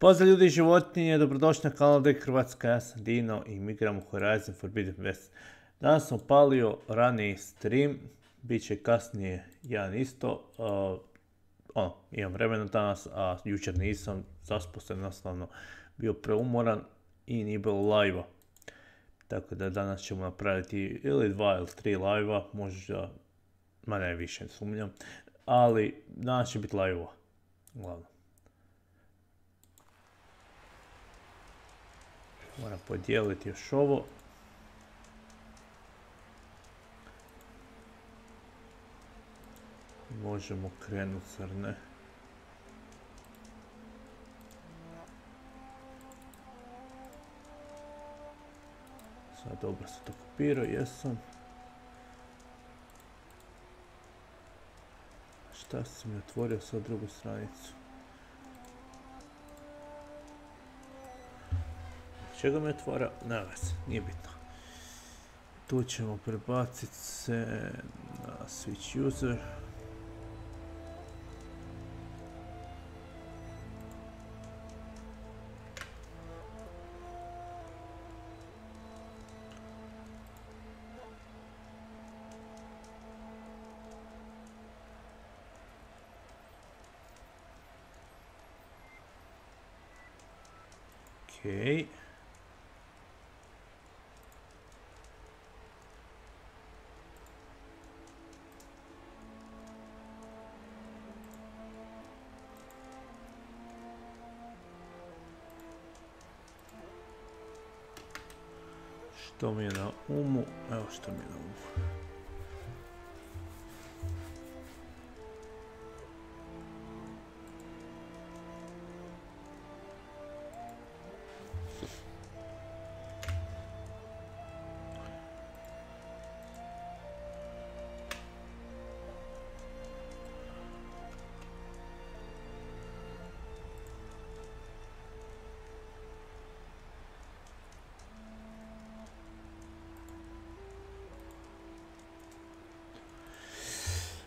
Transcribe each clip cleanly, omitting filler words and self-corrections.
Pozdrav ljudi i životinje, dobrodošli na kanal Hrvatska, ja sam Dino i mi igramo Horizon Forbidden West. Danas sam palio raniji stream, bit će kasnije jedan isto. Imam vremena danas, a jučer nisam, zaspao sam jednostavno bio preumoran i nije bilo live-a. Tako da danas ćemo napraviti ili 2 ili 3 live-a, možda, ma ne više sumnjam, ali danas će biti live-a, glavno. Moram podijeliti još ovo. Možemo krenuti, zar ne? Sad dobro se to kopirao, jesam. Šta si mi otvorio sad drugu stranicu? Čega me otvara? Ne veze, nije bitno. Tu ćemo prebaciti se na switch user. Okej. Što mi je na umu? Evo što mi je na umu.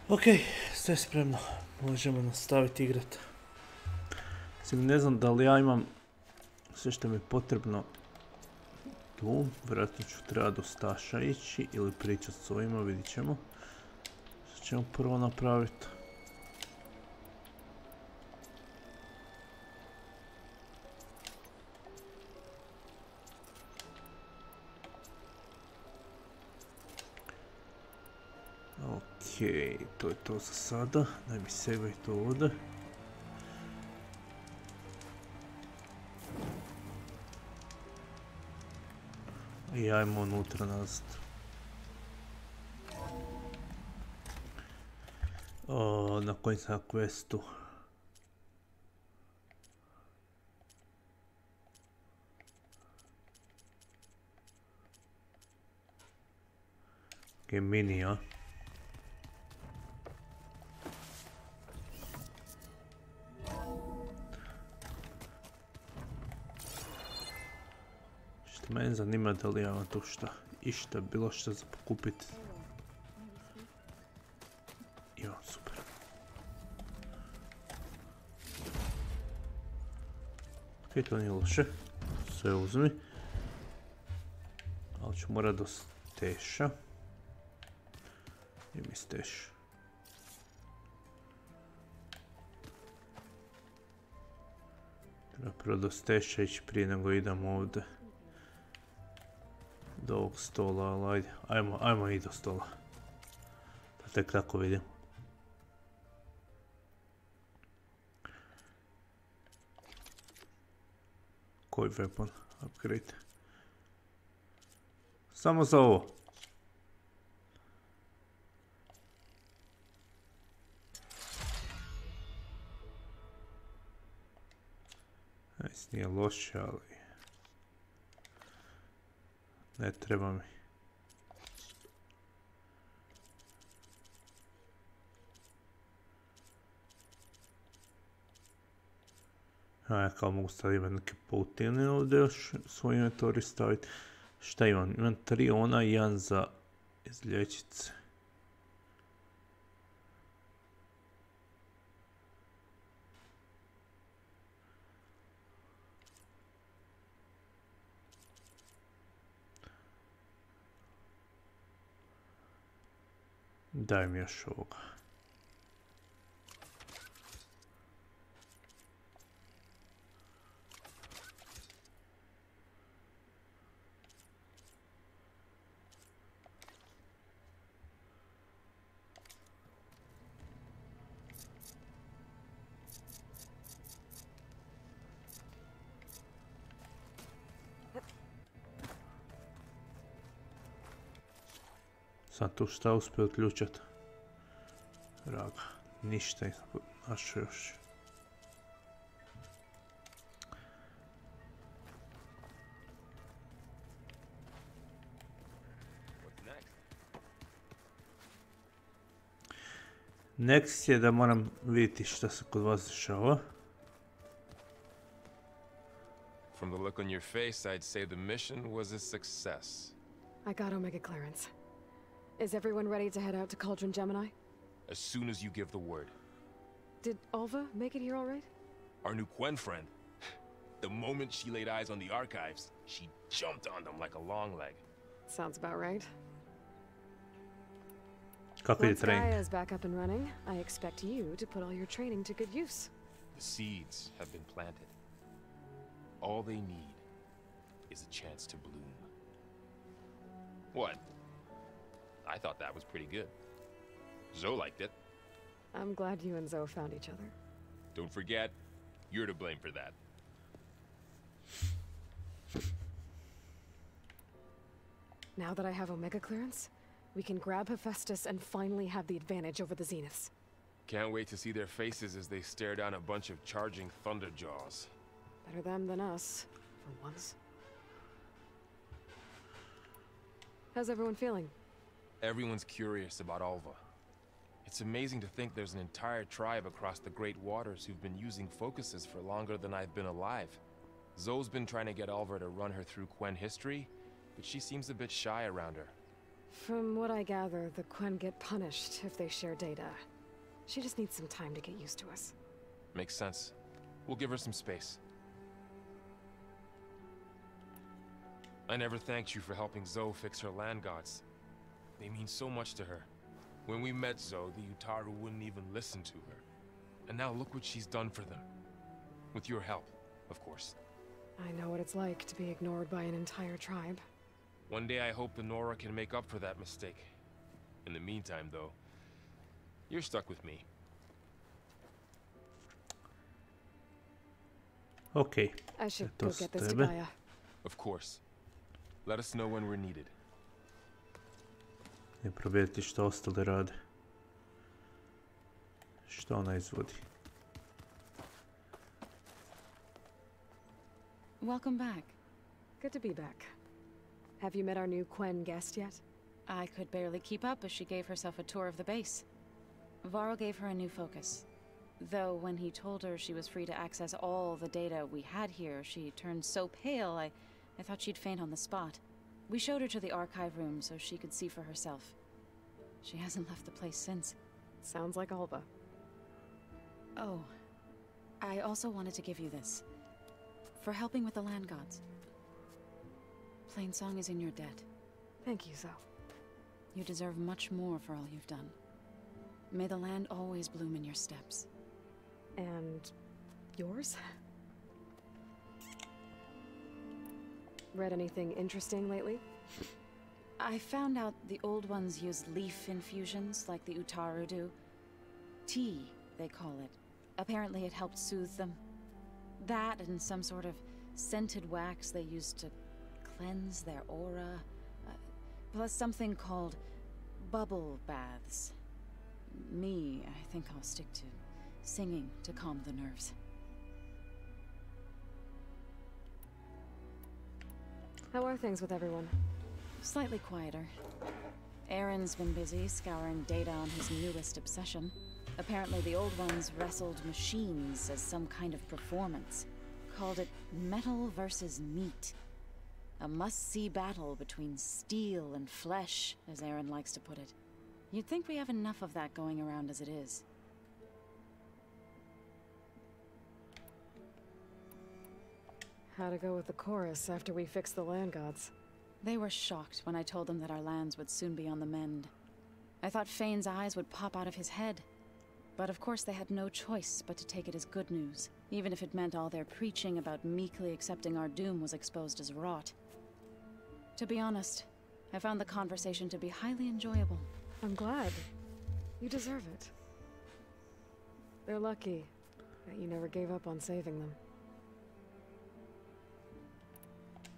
Ok, sve spremno, možemo nastaviti igrati. Ne znam da li ja imam sve što mi je potrebno tu, vjerojatno ću treba do staša ići ili pričati s ovima, vidit ćemo. Što ćemo prvo napraviti? Okej, to je to za sada, daj mi sega i to ovdje. I ajmo unutra nazad. Na kojem sam questu? Game mini, a? Mene zanima da li imam tu šta, išta, bilo šta za pokupiti. Imam, super. Ok, to nije loše. Sve uzmi. Ali ću morat do steša. Gdje mi steš? Treba prvo do steša ići prije nego idem ovdje. Do ovog stola, ali ajmo i do stola. Da tek tako vidim. Koji weapon? Upgrade. Samo za ovo. Nije loše, ali ne treba mi. Ja kao mogu staviti neke pautine ovdje još svoj inventori staviti. Šta imam? Imam 3 ona i 1 za izlječice. Daj mi još ovoga. Sam tu šta uspio uključati? Draga, ništa našao još. Next je da moram vidjeti šta se kod vas dešava. From the look on your face, I'd say the mission was a success. I got Omega clearance. Is everyone ready to head out to Cauldron Gemini? As soon as you give the word. Did Alva make it here all right? Our new Quen friend. The moment she laid eyes on the archives, she jumped on them like a long leg. Sounds about right. Kako je Once trening? Gaia is back up and running, I expect you to put all your training to good use. The seeds have been planted. All they need is a chance to bloom. What? I thought that was pretty good. Zoe liked it. I'm glad you and Zoe found each other. Don't forget, you're to blame for that. Now that I have Omega clearance, we can grab Hephaestus and finally have the advantage over the Zeniths. Can't wait to see their faces as they stare down a bunch of charging thunderjaws. Better them than us, for once. How's everyone feeling? Everyone's curious about Alva. It's amazing to think there's an entire tribe across the Great Waters who've been using focuses for longer than I've been alive. Zoe's been trying to get Alva to run her through Quen history, but she seems a bit shy around her. From what I gather, the Quen get punished if they share data. She just needs some time to get used to us. Makes sense. We'll give her some space. I never thanked you for helping Zoe fix her land gods. They mean so much to her. When we met Zoe, the Utaru wouldn't even listen to her. And now look what she's done for them. With your help, of course. I know what it's like to be ignored by an entire tribe. One day I hope the Nora can make up for that mistake. In the meantime, though, you're stuck with me. Okay. I should go get this to Gaia. Of course. Let us know when we're needed. I provjeriti što ostali rade. Što ona izvodi. Welcome back. Good to be back. Have you met our new Quen guest yet? I could barely keep up as she gave herself a tour of the base. Varl gave her a new focus. Though when he told her she was free to access all the data we had here, she turned so pale I thought she'd faint on the spot. We showed her to the archive room so she could see for herself. She hasn't left the place since. Sounds like Alva. Oh, I also wanted to give you this. For helping with the land gods. Plainsong is in your debt. Thank you, Zoe. You deserve much more for all you've done. May the land always bloom in your steps. And yours? Read anything interesting lately? I found out the old ones use leaf infusions like the Utaru do. Tea, they call it. Apparently it helped soothe them. That and some sort of scented wax they used to cleanse their aura. Plus something called bubble baths. I think I'll stick to singing to calm the nerves. How are things with everyone? Slightly quieter. Aaron's been busy scouring data on his newest obsession. Apparently the old ones wrestled machines as some kind of performance. Called it metal versus meat. A must-see battle between steel and flesh, as Aaron likes to put it. You'd think we have enough of that going around as it is. How to go with the chorus after we fix the land gods? They were shocked when I told them that our lands would soon be on the mend. I thought Fane's eyes would pop out of his head. But of course they had no choice but to take it as good news, even if it meant all their preaching about meekly accepting our doom was exposed as rot. To be honest, I found the conversation to be highly enjoyable. I'm glad. You deserve it. They're lucky that you never gave up on saving them.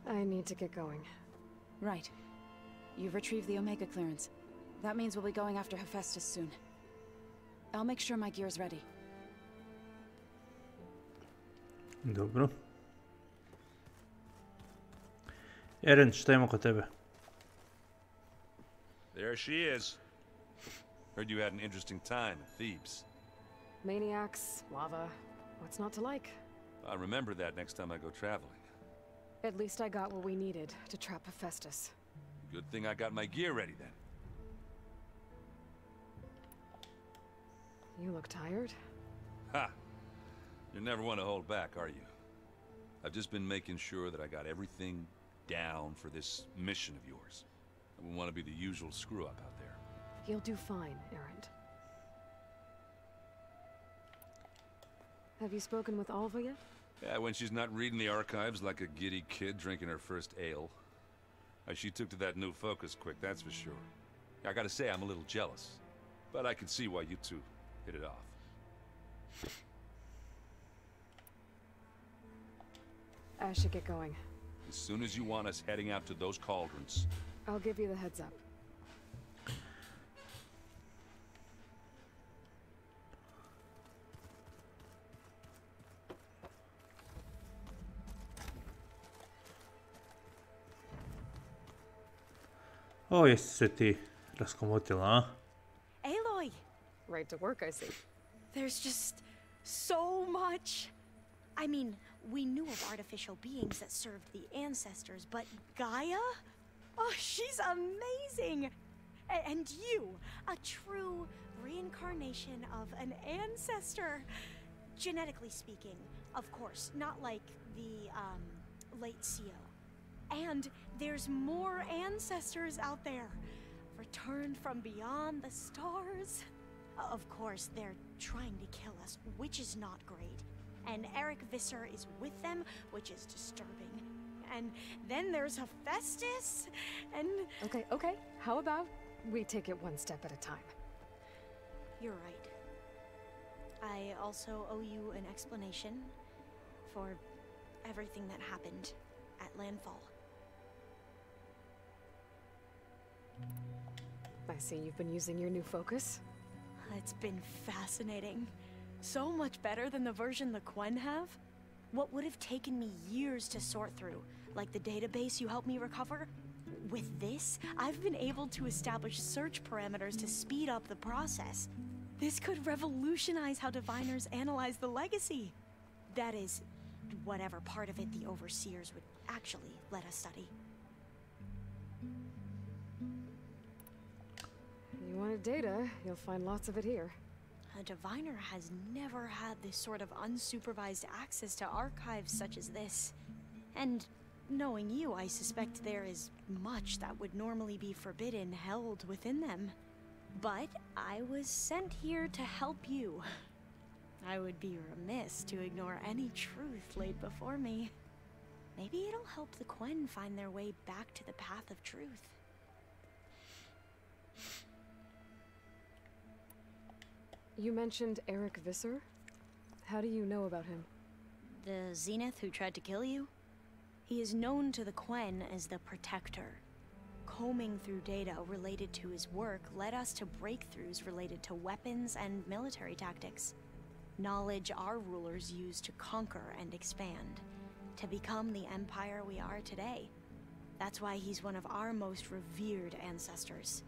I need to get going. Right. You've retrieved the Omega clearance. That means we'll be going after Hephaestus soon. I'll make sure my gear's ready. Dobro. Eren, šta ima kod tebe? There she is. Heard you had an interesting time in Thebes. Maniacs, lava, what's not to like? I'll remember that next time I go traveling. At least I got what we needed to trap Hephaestus. Good thing I got my gear ready then. You look tired. Ha! You never want to hold back, are you? I've just been making sure that I got everything down for this mission of yours. I wouldn't want to be the usual screw-up out there. You'll do fine, Erend. Have you spoken with Alva yet? Yeah, when she's not reading the archives like a giddy kid drinking her first ale. She took to that new focus quick, that's for sure. I gotta say, I'm a little jealous. But I can see why you two hit it off. I should get going. As soon as you want us heading out to those cauldrons. I'll give you the heads up. O, jesi se ti raskomotila, a? Aloy! Right to work, I see. There's just so much. I mean, we knew of artificial beings that served the ancestors, but Gaia? Oh, she's amazing! And you, a true reincarnation of an ancestor. Genetically speaking, of course, not like the, late CO. And there's more ancestors out there, returned from beyond the stars. Of course, they're trying to kill us, which is not great. And Eric Visser is with them, which is disturbing. And then there's Hephaestus, and... Okay. How about we take it one step at a time? You're right. I also owe you an explanation for everything that happened at Landfall. I see you've been using your new focus. It's been fascinating. So much better than the version the Quen have. What would have taken me years to sort through, like the database you helped me recover, with this, I've been able to establish search parameters to speed up the process. This could revolutionize how diviners analyze the legacy. That is, whatever part of it the overseers would actually let us study. You wanted data, you'll find lots of it here. A diviner has never had this sort of unsupervised access to archives such as this. And knowing you, I suspect there is much that would normally be forbidden held within them. But I was sent here to help you. I would be remiss to ignore any truth laid before me. Maybe it'll help the Quen find their way back to the path of truth. You mentioned Eric Visser? How do you know about him? The Zenith who tried to kill you? He is known to the Quen as the Protector. Combing through data related to his work led us to breakthroughs related to weapons and military tactics. Knowledge our rulers used to conquer and expand, to become the empire we are today. That's why he's one of our most revered ancestors.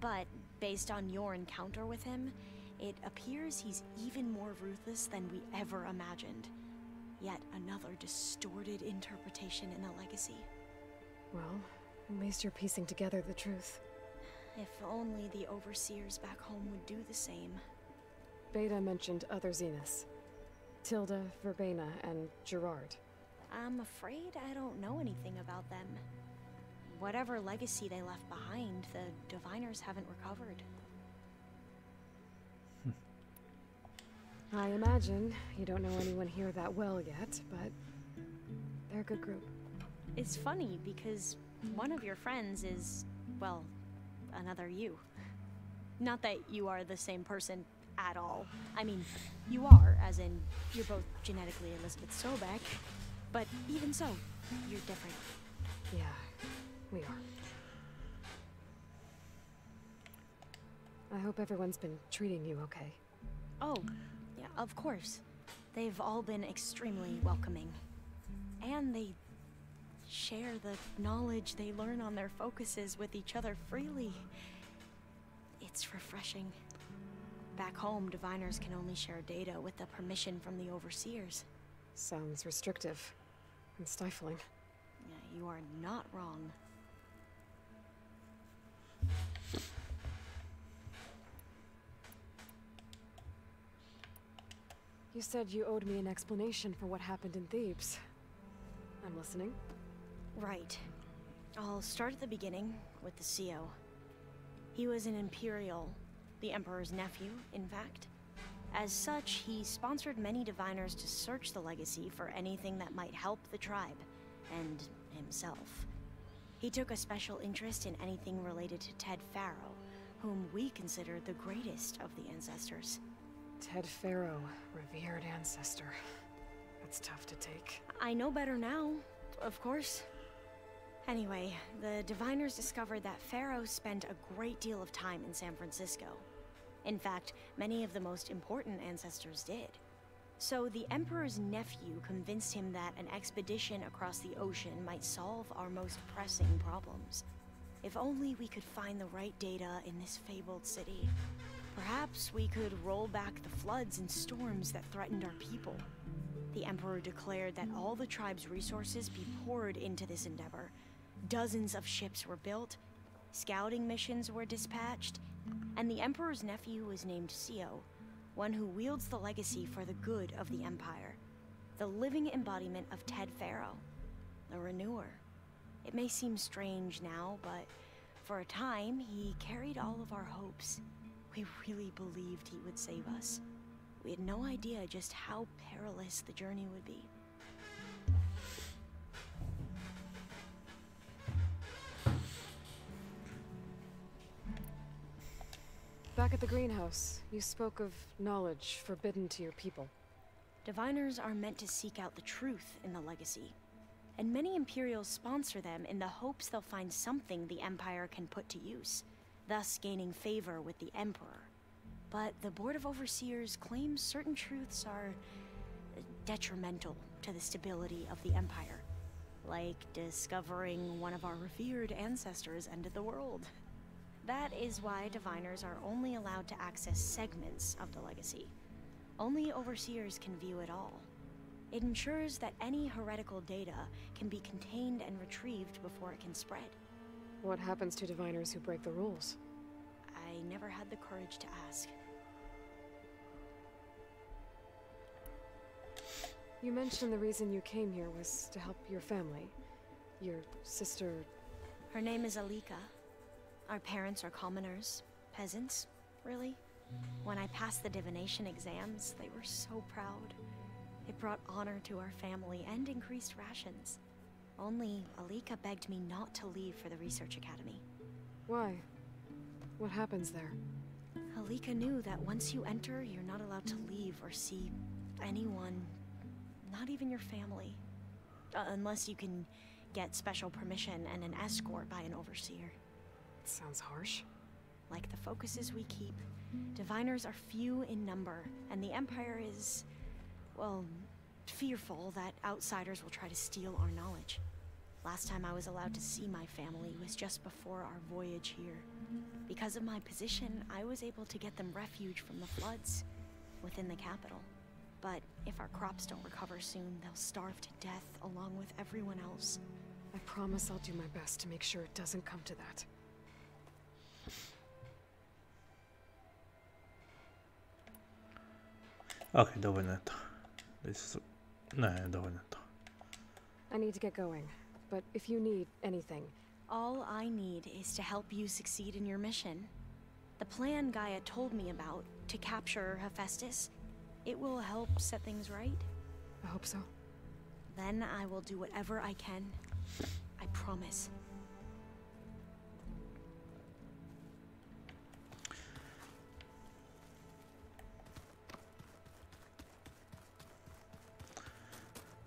But based on your encounter with him, it appears he's even more ruthless than we ever imagined. Yet another distorted interpretation in the legacy. Well, at least you're piecing together the truth. If only the overseers back home would do the same. Beta mentioned other Zeniths. Tilda, Verbena, and Gerard. I'm afraid I don't know anything about them. Whatever legacy they left behind, the diviners haven't recovered. I imagine you don't know anyone here that well yet, but they're a good group. It's funny because one of your friends is, well, another you. Not that you are the same person at all. I mean, you are, as in, you're both genetically Elizabeth Sobek, but even so, you're different. Yeah, we are. I hope everyone's been treating you okay. Oh, yeah, of course. They've all been extremely welcoming. And they share the knowledge they learn on their focuses with each other freely. It's refreshing. Back home, diviners can only share data with the permission from the overseers. Sounds restrictive and stifling. Yeah, you are not wrong. You said you owed me an explanation for what happened in Thebes. I'm listening. Right. I'll start at the beginning with the CO. He was an Imperial, the Emperor's nephew, in fact. As such, he sponsored many diviners to search the legacy for anything that might help the tribe, and himself. He took a special interest in anything related to Ted Faro, whom we consider the greatest of the ancestors. Ted Faro, revered ancestor. That's tough to take. I know better now, of course. Anyway, the diviners discovered that Faro spent a great deal of time in San Francisco. In fact, many of the most important ancestors did. So the Emperor's nephew convinced him that an expedition across the ocean might solve our most pressing problems. If only we could find the right data in this fabled city. Perhaps we could roll back the floods and storms that threatened our people. The Emperor declared that all the tribe's resources be poured into this endeavor. Dozens of ships were built, scouting missions were dispatched, and the Emperor's nephew was named CO, one who wields the legacy for the good of the Empire. The living embodiment of Ted Faro, the renewer. It may seem strange now, but for a time, he carried all of our hopes. We really believed he would save us. We had no idea just how perilous the journey would be. Back at the greenhouse, you spoke of knowledge forbidden to your people. Diviners are meant to seek out the truth in the legacy, and many Imperials sponsor them in the hopes they'll find something the Empire can put to use, thus gaining favor with the Emperor. But the Board of Overseers claims certain truths are detrimental to the stability of the Empire, like discovering one of our revered ancestors ended the world. That is why diviners are only allowed to access segments of the legacy. Only overseers can view it all. It ensures that any heretical data can be contained and retrieved before it can spread. What happens to diviners who break the rules? I never had the courage to ask. You mentioned the reason you came here was to help your family. Your sister... Her name is Alika. Our parents are commoners, peasants, really. When I passed the divination exams, they were so proud. It brought honor to our family and increased rations. Only Alika begged me not to leave for the research academy. Why? What happens there? Alika knew that once you enter, you're not allowed to leave or see anyone, not even your family. Unless you can get special permission and an escort by an overseer. It sounds harsh. Like the focuses we keep, diviners are few in number, and the Empire is, well, fearful that outsiders will try to steal our knowledge. Last time I was allowed to see my family was just before our voyage here. Because of my position, I was able to get them refuge from the floods within the capital. But if our crops don't recover soon, they'll starve to death along with everyone else. I promise I'll do my best to make sure it doesn't come to that. Ok, dovoljno je to. Ne, dovoljno je to. I need to get going, but if you need anything... All I need is to help you succeed in your mission. The plan Gaia told me about, to capture Hephaestus, It will help set things right. I hope so. Then I will do whatever I can. I promise.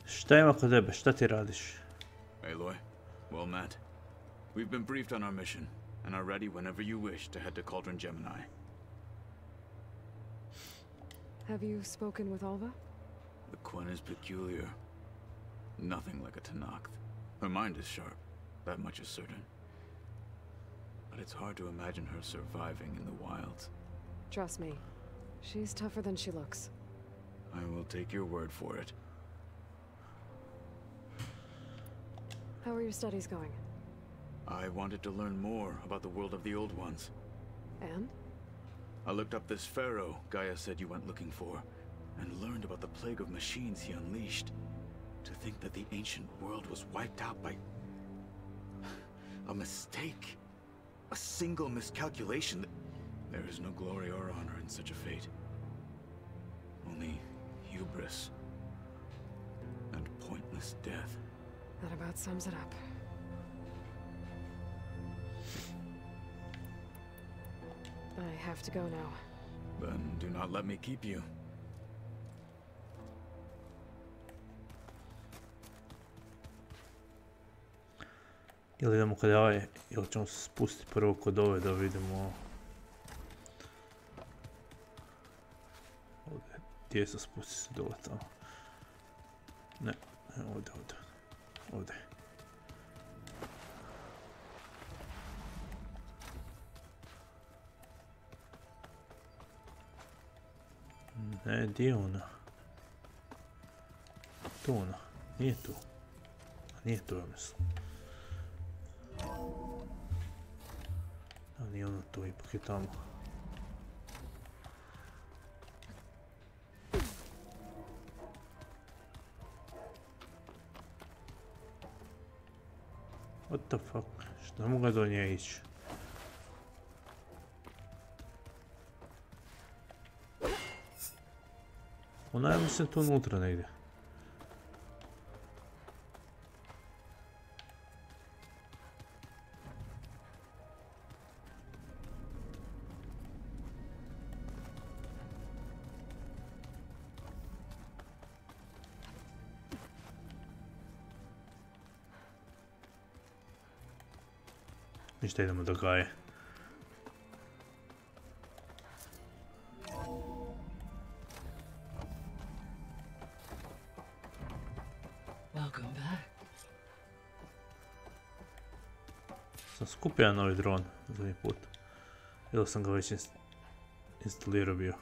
Šta ima kod tebe? Šta ti radiš? Aloy, well met. We've been briefed on our mission, and are ready whenever you wish to head to Cauldron Gemini. Have you spoken with Alva? The Quen is peculiar. Nothing like a Tenakth. Her mind is sharp, that much is certain. But it's hard to imagine her surviving in the wilds. Trust me, she's tougher than she looks. I will take your word for it. How are your studies going? I wanted to learn more about the world of the Old Ones. And? I looked up this pharaoh Gaia said you went looking for, and learned about the plague of machines he unleashed. To think that the ancient world was wiped out by a mistake. A single miscalculation. There is no glory or honor in such a fate. Only hubris and pointless death. That about sums it up. I have to go now. Then do not let me keep you. Ili idemo kod ove, ili ćemo se spustiti prvo kod ove da vidimo ovdje, gdje se spusti se dole tamo. Ne, ovdje. Ne, gdje je ona? Tu ona, nije tu. Nije tu, ja mislim. A nije ono tu, ipak je tamo. What the fuck? Što ne mogu do nje ići? Ona je mislim tu unutra negdje. Ništa, idemo do Gaje. Welcome back. Sam skupio novi dron zadnji put. Ili sam ga već instalirao bio.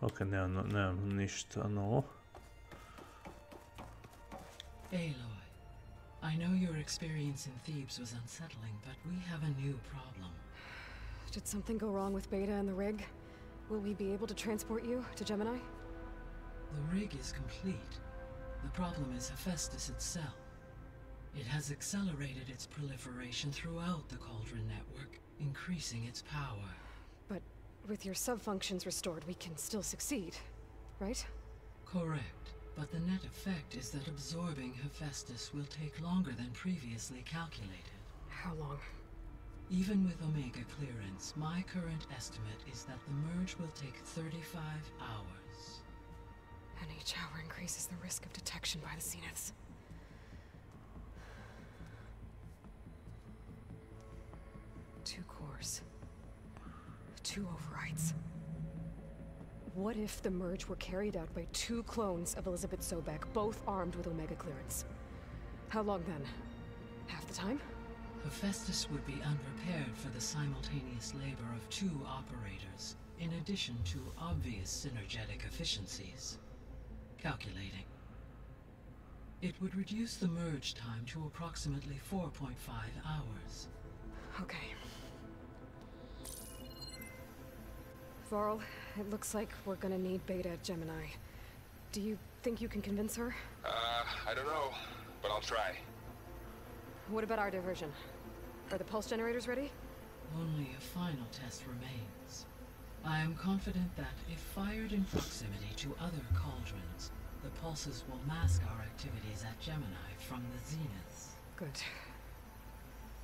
Ok, nemam ništa novo. Aloy, I know your experience in Thebes was unsettling, but we have a new problem. Did something go wrong with Beta and the rig? Will we be able to transport you to Gemini? The rig is complete. The problem is Hephaestus itself. It has accelerated its proliferation throughout the Cauldron network, increasing its power. But with your sub-functions restored, we can still succeed, right? Correct. But the net effect is that absorbing Hephaestus will take longer than previously calculated. How long? Even with Omega clearance, my current estimate is that the merge will take 35 hours. And each hour increases the risk of detection by the Zeniths. Two cores. Two overrides. What if the merge were carried out by two clones of Elizabeth Sobek, both armed with Omega clearance? How long then? Half the time? Hephaestus would be unprepared for the simultaneous labor of two operators, in addition to obvious synergetic efficiencies. Calculating. It would reduce the merge time to approximately 4.5 hours. Okay. Varl, it looks like we're gonna need Beta at Gemini. Do you think you can convince her? I don't know, but I'll try. What about our diversion? Are the pulse generators ready? Only a final test remains. I am confident that if fired in proximity to other cauldrons, the pulses will mask our activities at Gemini from the zeniths. Good.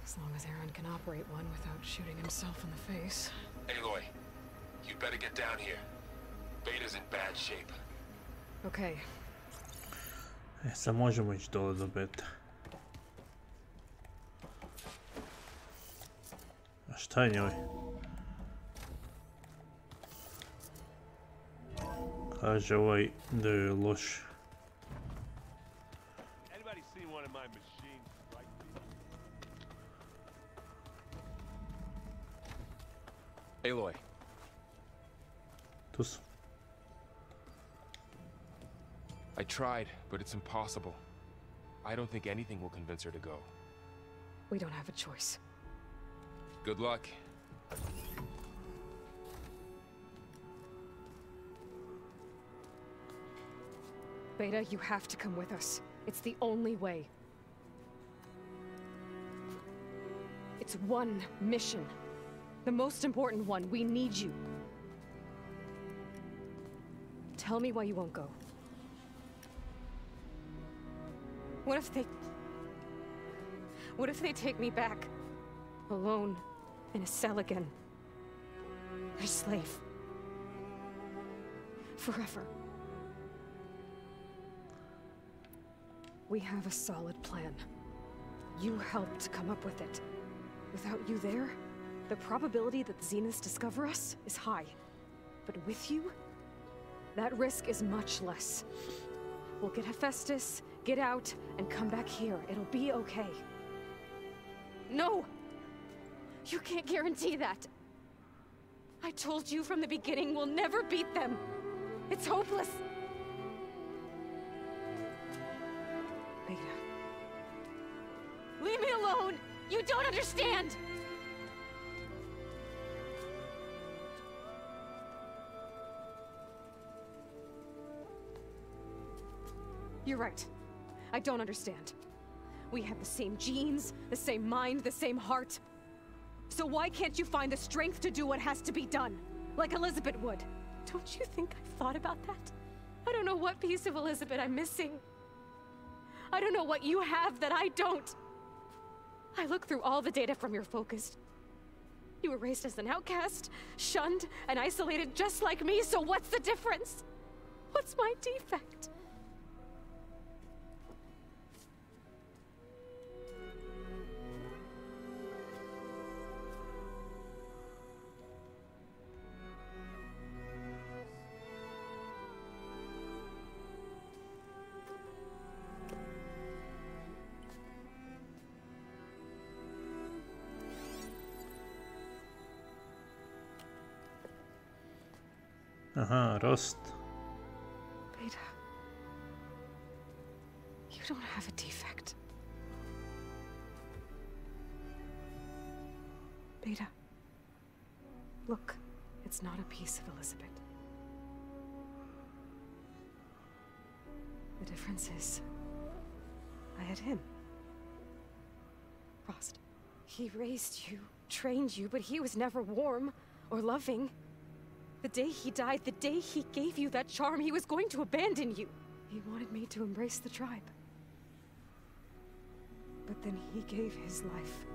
As long as Aaron can operate one without shooting himself in the face. Aloy, you better get down here. Beta's in bad shape. Okay. Sad možemo ići dole do beta. A šta je njoj? Kaže ovaj da je loš. Aloy. Tu sam. I tried, but it's impossible. I don't think anything will convince her to go. We don't have a choice. Good luck. Beta, you have to come with us. It's the only way. It's one mission. The most important one. We need you. Tell me why you won't go. What if they take me back? Alone, in a cell again. Their slave. Forever. We have a solid plan. You helped come up with it. Without you there, the probability that the Zeniths discover us is high. But with you, that risk is much less. We'll get Hephaestus, get out, and come back here. It'll be okay. No! You can't guarantee that. I told you from the beginning we'll never beat them. It's hopeless. Beta. Leave me alone! You don't understand! You're right. I don't understand. We have the same genes, the same mind, the same heart. So why can't you find the strength to do what has to be done? Like Elizabeth would. Don't you think I've thought about that? I don't know what piece of Elizabeth I'm missing. I don't know what you have that I don't. I look through all the data from your focus. You were raised as an outcast, shunned, and isolated just like me, so what's the difference? What's my defect? Aha, rost. Beta. You don't have a defect. Beta. Look, it's not a piece of Elizabeth. The difference is, I had him. Frost. He raised you, trained you, but he was never warm or loving. The day he died, the day he gave you that charm, he was going to abandon you. He wanted me to embrace the tribe. But then he gave his life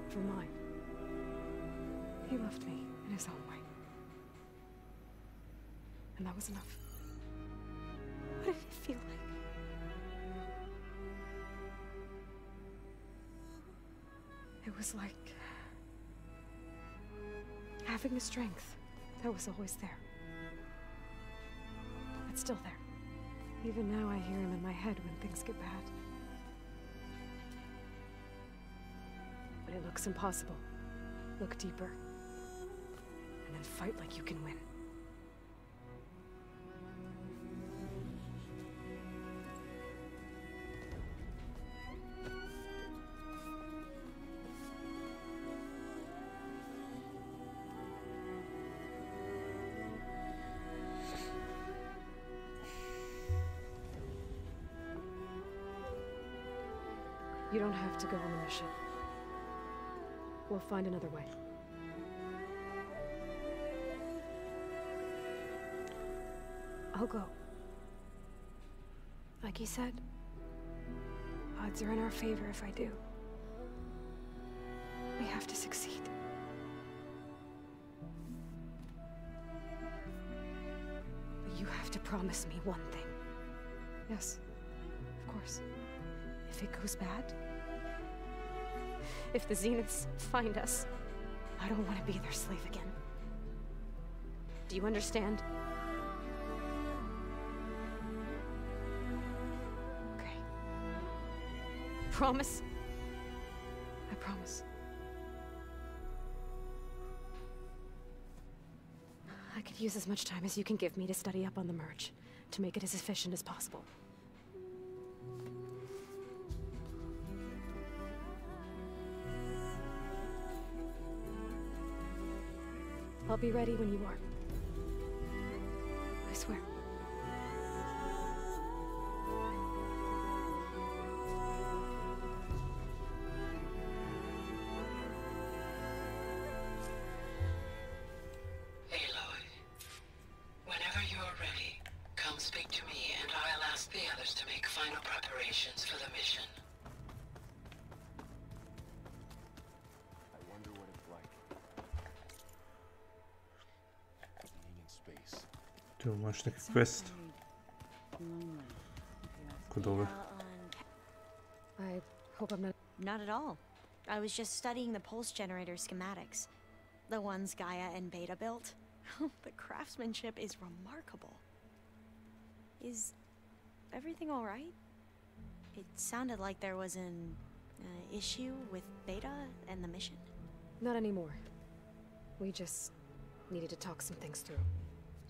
for mine. He loved me in his own way. And that was enough. What did it feel like? It was like having the strength that was always there. It's still there. Even now I hear him in my head when things get bad. But it looks impossible. Look deeper. And then fight like you can win. You don't have to go on the mission. We'll find another way. I'll go. Like he said, odds are in our favor if I do. We have to succeed. But you have to promise me one thing. Yes, of course. If it goes bad, if the Zeniths find us, I don't want to be their slave again. Do you understand? Okay. Promise? I promise. I could use as much time as you can give me to study up on the merge, to make it as efficient as possible. I'll be ready when you are. I swear. Aloy, whenever you're ready, come speak to me and I'll ask the others to make final preparations for the mission. I wonder what it's like being in space. Tu imaš neki quest kod ove. I hope I'm not... Not at all. I was just studying the pulse generator schematics. The ones Gaia and Beta built. The craftsmanship is remarkable. Is everything all right? It sounded like there was an issue with Beta and the mission. Not anymore. We just needed to talk some things through.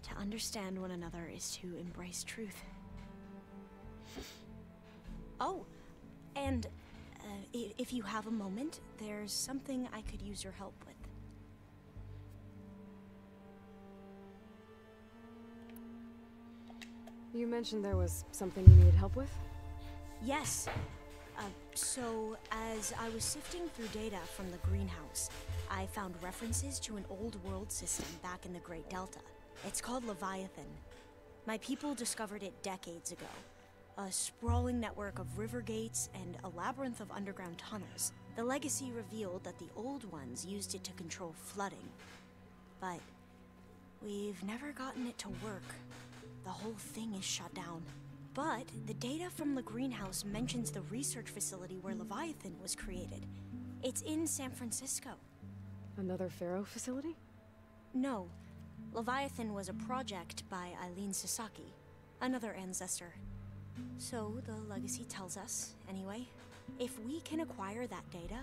To understand one another is to embrace truth. Oh, and if you have a moment, there's something I could use your help with. You mentioned there was something you needed help with? Yes. So, as I was sifting through data from the greenhouse, I found references to an old world system back in the Great Delta. It's called Leviathan. My people discovered it decades ago. A sprawling network of river gates and a labyrinth of underground tunnels. The legacy revealed that the old ones used it to control flooding. But we've never gotten it to work. The whole thing is shut down. But the data from the greenhouse mentions the research facility where Leviathan was created. It's in San Francisco. Another Pharaoh facility? No. Leviathan was a project by Eileen Sasaki, another ancestor. So the legacy tells us, anyway, if we can acquire that data,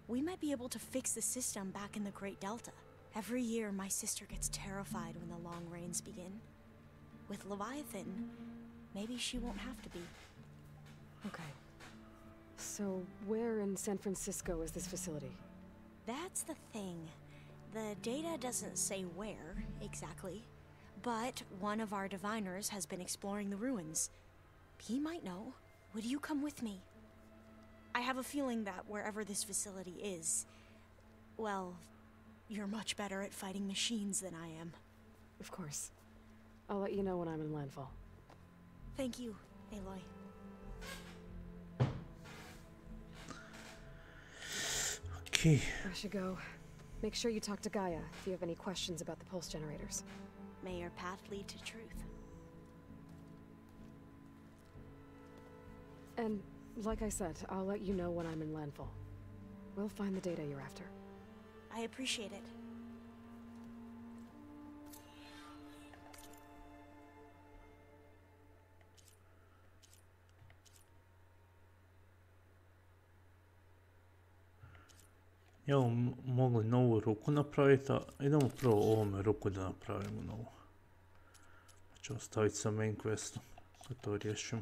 we might be able to fix the system back in the Great Delta. Every year, my sister gets terrified when the long rains begin. With Leviathan, maybe she won't have to be. Okay. So, where in San Francisco is this facility? That's the thing. The data doesn't say where, exactly. But one of our diviners has been exploring the ruins. He might know. Would you come with me? I have a feeling that wherever this facility is, well, you're much better at fighting machines than I am. Of course. I'll let you know when I'm in landfall. Thank you, Aloy. Okay. I should go. Make sure you talk to Gaia if you have any questions about the pulse generators. May your path lead to truth. And, like I said, I'll let you know when I'm in landfall. We'll find the data you're after. I appreciate it. Evo, mogli novu ruku napraviti, a idemo prvo ovome ruku da napravimo novu. Pa ćemo staviti sa main questom, kad to riješimo.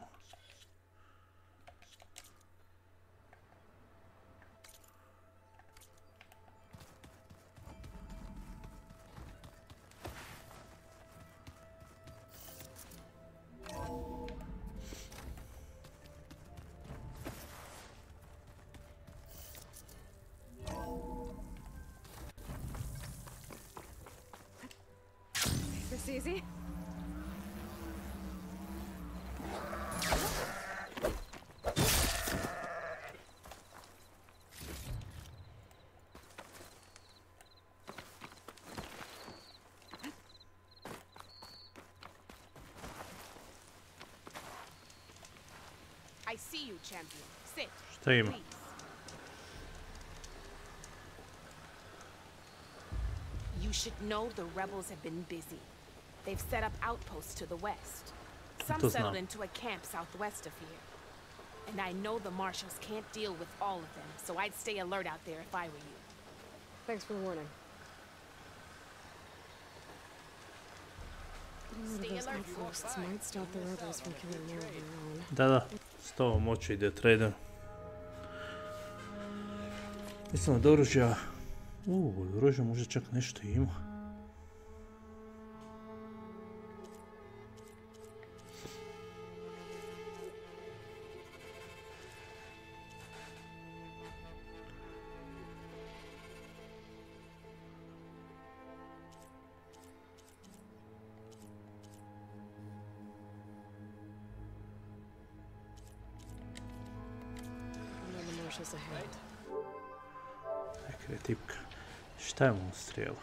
This easy? I see you, champion. Sit, Šta ima? please. You should know the rebels have been busy. They've set up outposts to the west. Some settled into a camp southwest of here. And I know the marshals can't deal with all of them, so I'd stay alert out there if I were you. Thanks for the warning. Those outposts might stop the rebels from killing more of their own. Da, s tobom moću ide trader. Mislim od oružja... od oružja možda čak nešto ima. Neka je tipka. Šta je mu strijela?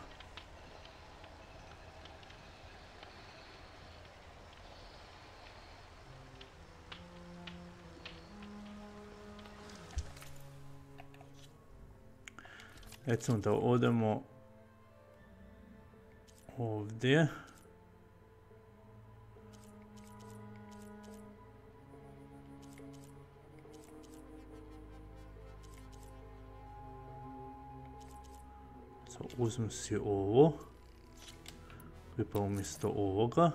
Recimo da odemo ovdje. Uzmem si ovo, pa umjesto ovoga.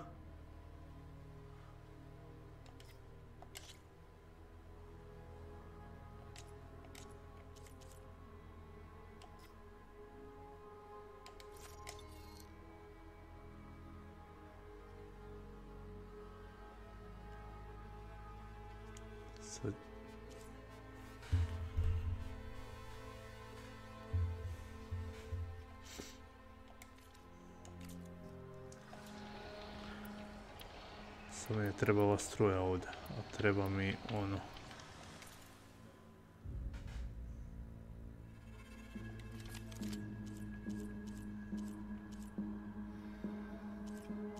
Sad. Sad mi je treba ova struja ovdje, a treba mi ono...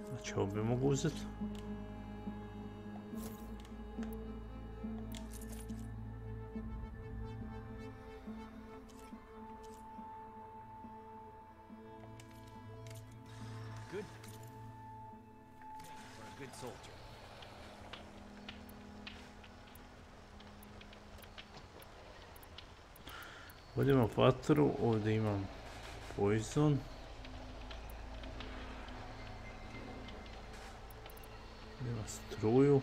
Znači ovo bi mogu uzeti. Ovdje imam vatru, ovdje imam poison. Ovdje imam struju.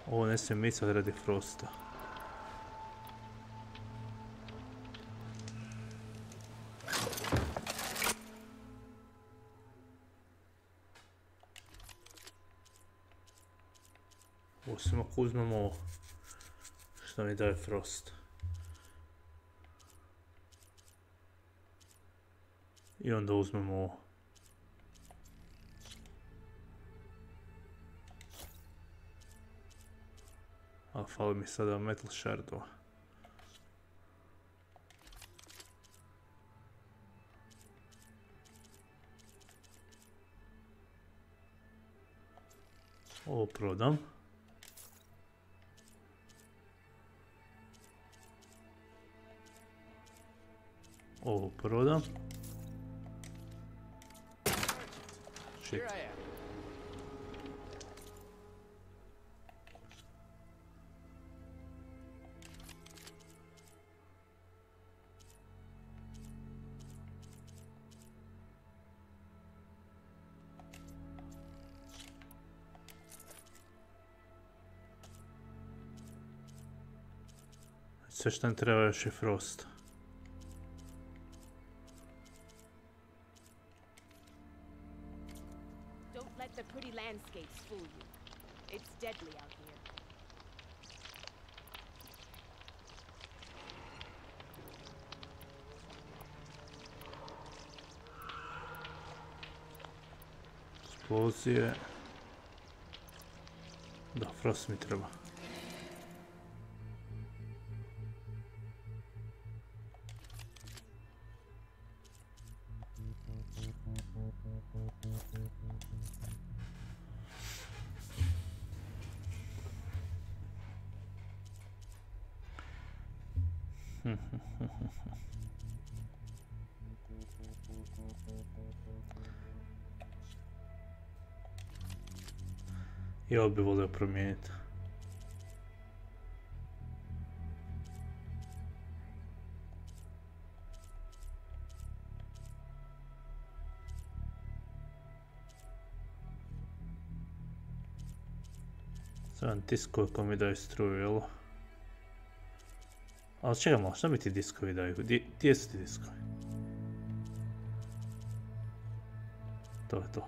Ovo ne smijem micati radi frosta. Osim ako uzmemo ovo što mi daje frost. I onda uzmemo ovo. A fali mi sada metal shardova. Ovo prodam. Ovo prodam. Shit. Sve što nam treba još je frost. The pretty landscapes fool you. It's deadly out here. Eksplozije. Da, frost mi treba. I ovo bi volio promijeniti. Sada diskove koji mi daju struju, jel? Ali čekaj malo, šta mi ti diskovi daju? Gdje su ti diskovi? To je to.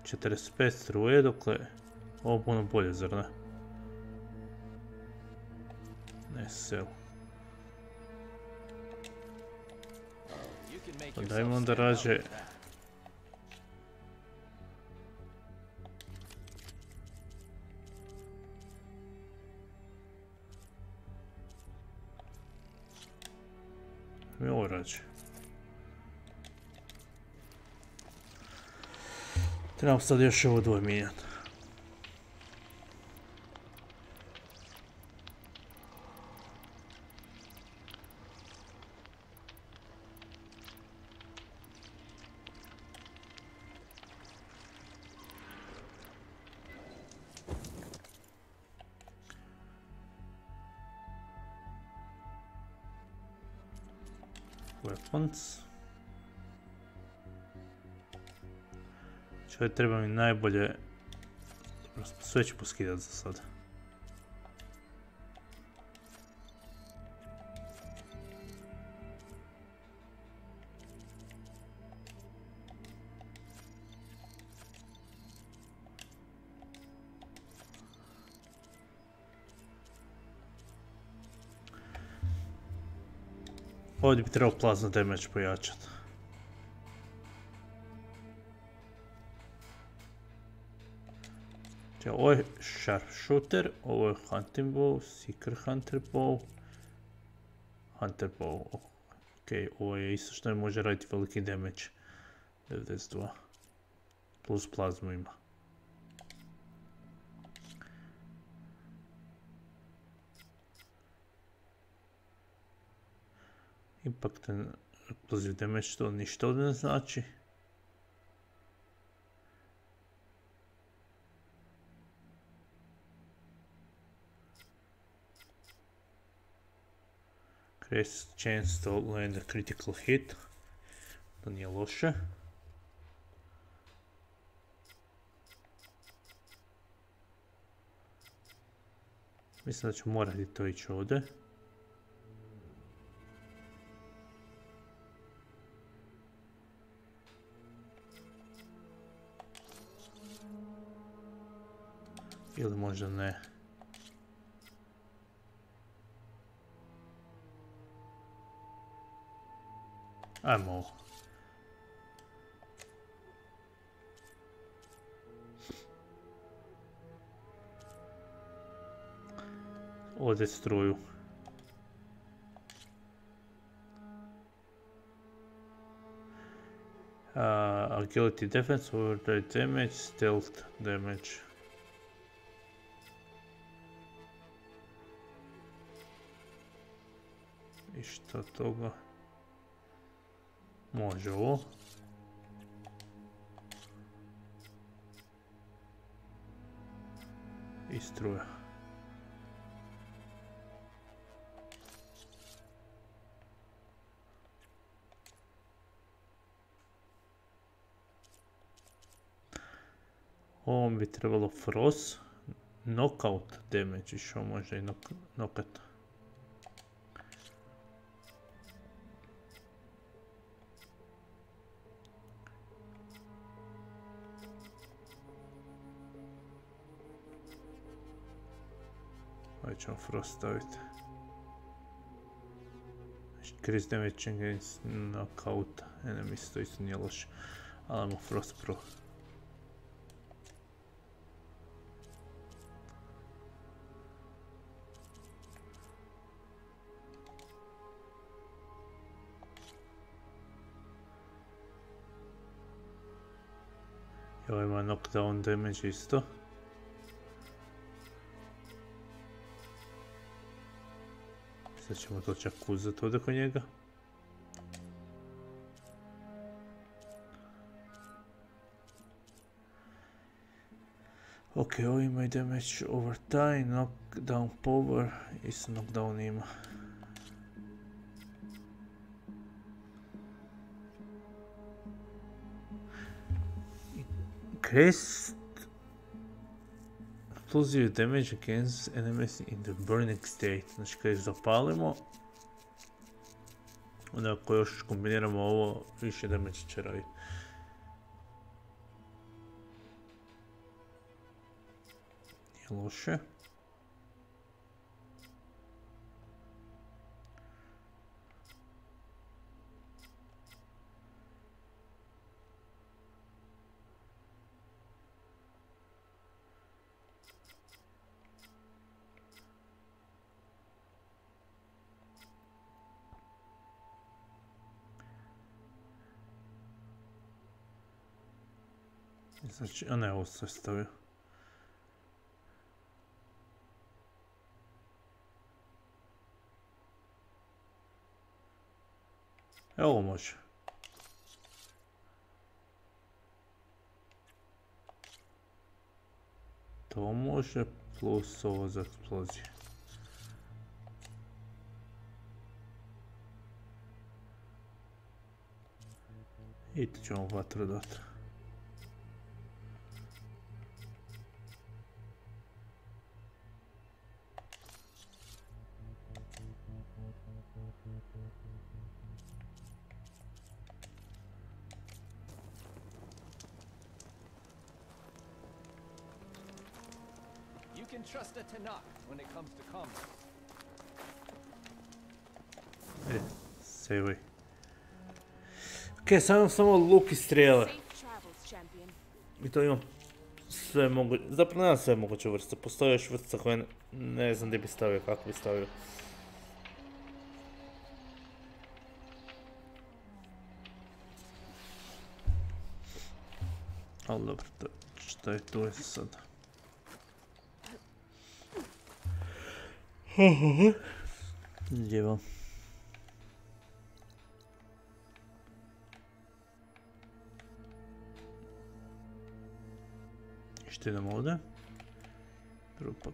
45 struje, dokle ovo puno bolje, zar ne? Ne, sel. Pa dajmo onda raže. Mi ovo rađe. Trebam sad još ovo dvoje mijenjati. Weapons. Čovjek treba mi najbolje. Sve ću poskidati za sad. Ovdje bi trebao plasma damage pojačati. Ovo je sharpshooter, ovo je hunting bow, seeker hunter bow, hunter bow. Ok, ovo je isto što je može raditi veliki damage. 92. Plus plazmu ima. Impact and explosive damage, to ništa ovdje ne znači. Creates chance to land a critical hit. To nije loše. Mislim da ću morati to ići ovdje. Ili možda ne. Ajmo ovo. Ovdje struju. Agility defense, overdrive damage, stealth damage. I šta toga? Može ovo. I struja. Ovom bi trebalo frost. Knockout damage išao, može i knockout. Ovdje ćemo frost staviti. Increase damage against knockout enemies, to isto nije loše. Ali imamo frost pro. I ovo ima knockdown damage isto. Sad ćemo to čak uzeti ovdje kod njega. Ok, ovo ima i damage over time, knockdown power, isto knockdown ima. Crest explosive damage against enemies in the burning state. Znači kad ih zapalimo, onda ako još kombiniramo ovo, više damage će raditi. Nije loše. Znači, a ne, ovo se stavio. Evo ovo može. To može, plus ovo za eksploziju. I tu ćemo vatru dati. Trust a Tanakh when it comes to combat. Save. Ok, sad imam samo luk i strijele. I to imam sve moguće, zapravo nemam sve moguće vrste, postoje još vrste koje ne znam gdje bi stavio, kako bi stavio. Ali dobro, šta je to sad? Gdje što idemo ovdje? Drupak,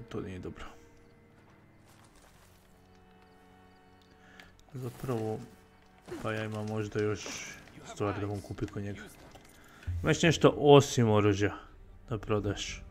to nije dobro. Zapravo, pa ja imam možda još stvari da mogu kupiti kod njega. Imaš nešto osim oružja da prodaš?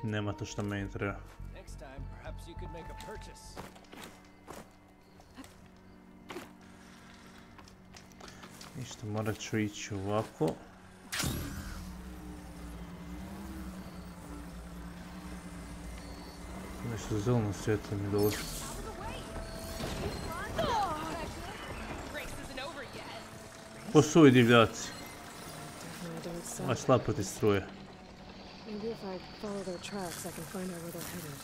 Nema to što meni treba. Ništa, morat ću ići ovako. Nešto zeleno svjetlo mi dolazi. Ko su ovi divljaci? A slab proti struje. Maybe if I follow their tracks, I can find out where they're headed.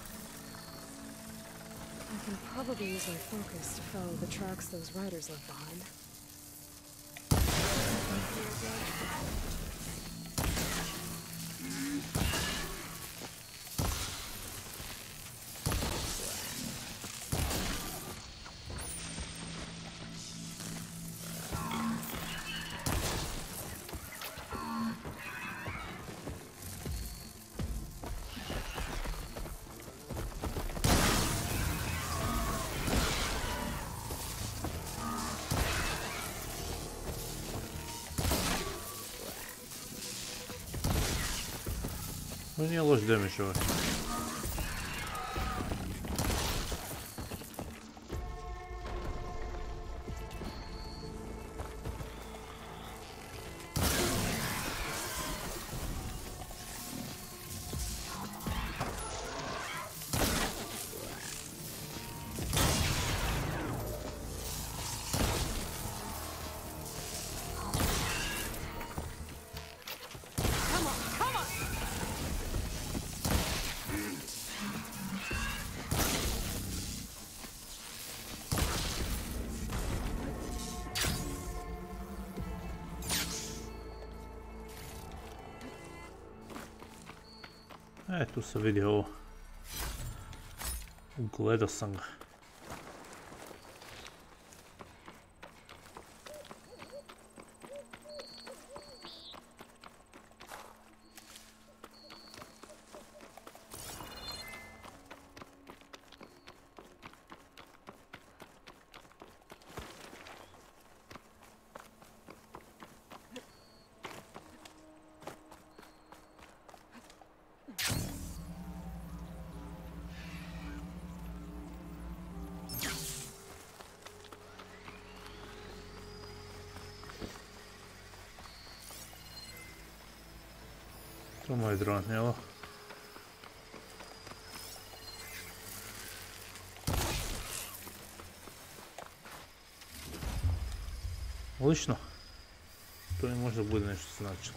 I can probably use my focus to follow the tracks those riders left behind. No nije loš damage ovaj. Tu sam vidio ovo. Gledao sam ga. To moj dron, evo. Odlično. To mi možda bude nešto značilo.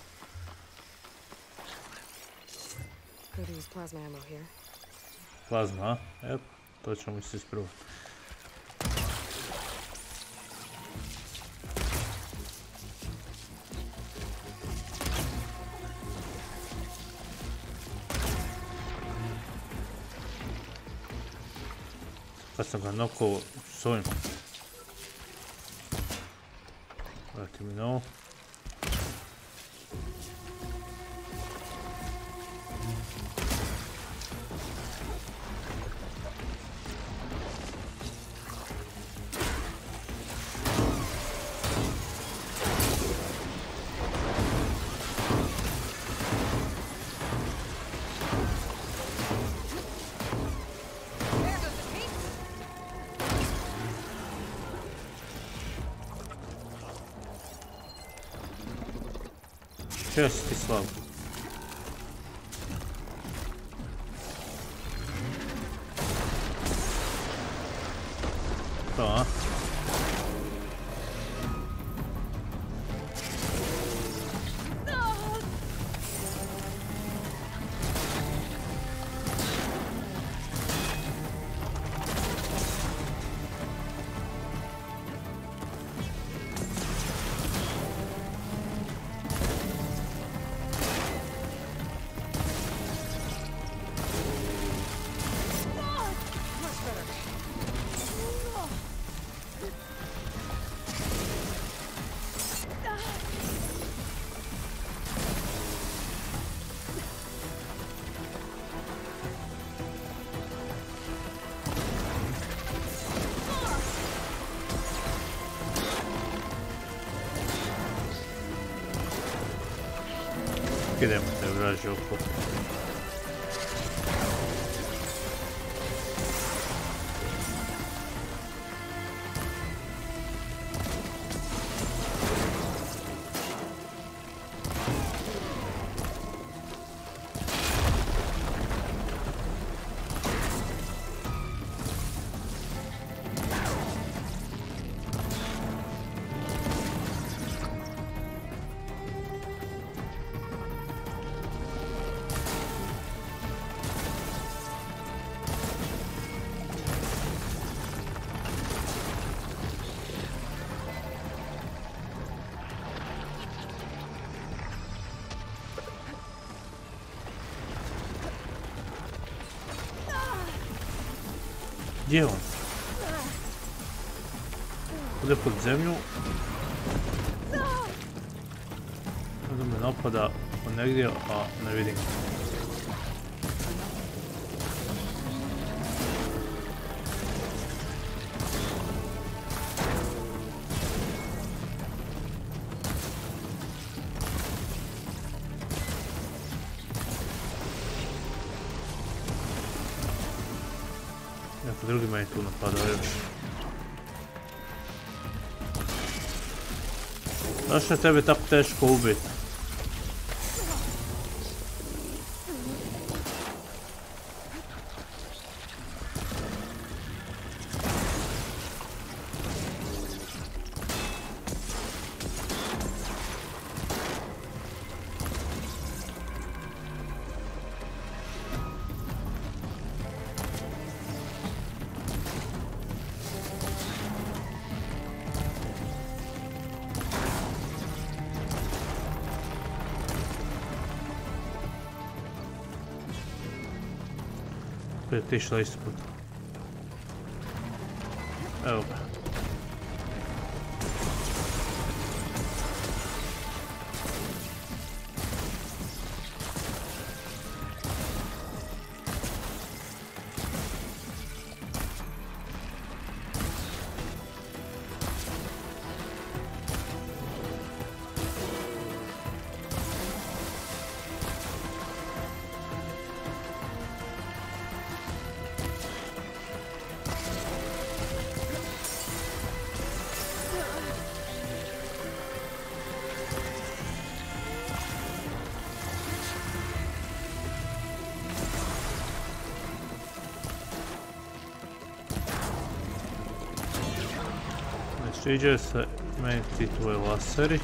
Plazma, a? Evo, to ćemo se isprobati. Kad sam ga nokovao s ovim. Vrati mi na ovo. Čeo si ti slabo? To, a? Idemo te vraži oko. Gdje je on? Ode pod zemlju. Onda me napada od negdje, a ne vidim. Drugi me je tu napadao još. Zašto je tebe tako teško ubiti? Opet išla ispod. Evo ga. Sviđaju se meni ti tvoji laseri.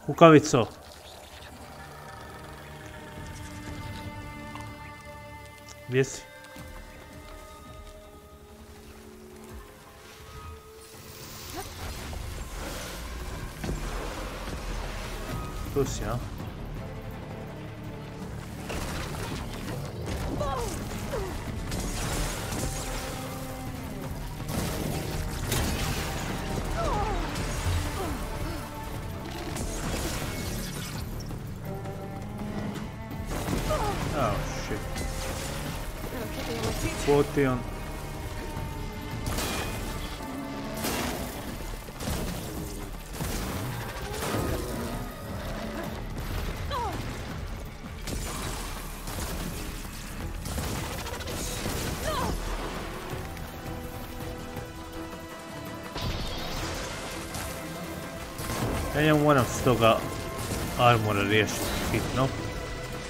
Kukavico. Gdje si? Tu si, a? On. Ja moram s toga armora riješiti hitno.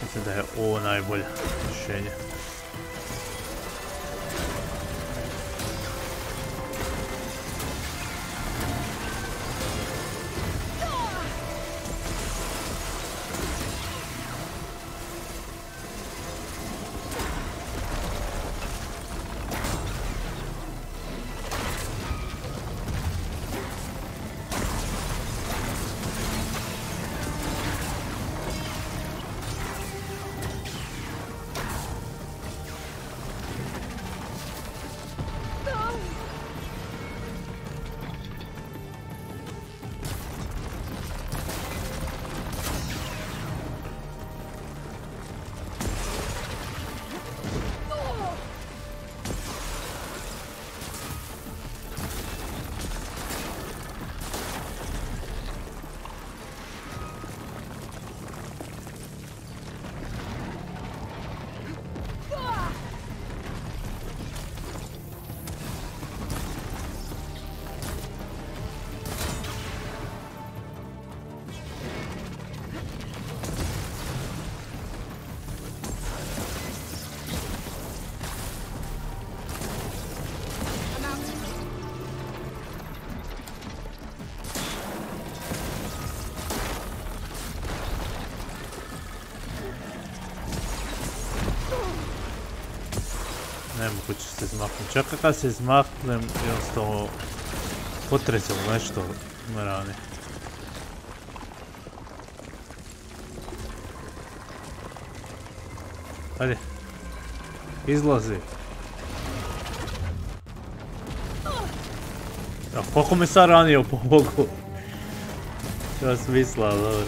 Mislim da je ovo najbolje rješenje. Nemoguće se izmaknuti. Čak kad se izmaknem, jednostavno potresam nešto na rani. Ajde. Izlazi. A koliko me sad ranio po Bogu? Ja sam mislila, dobro.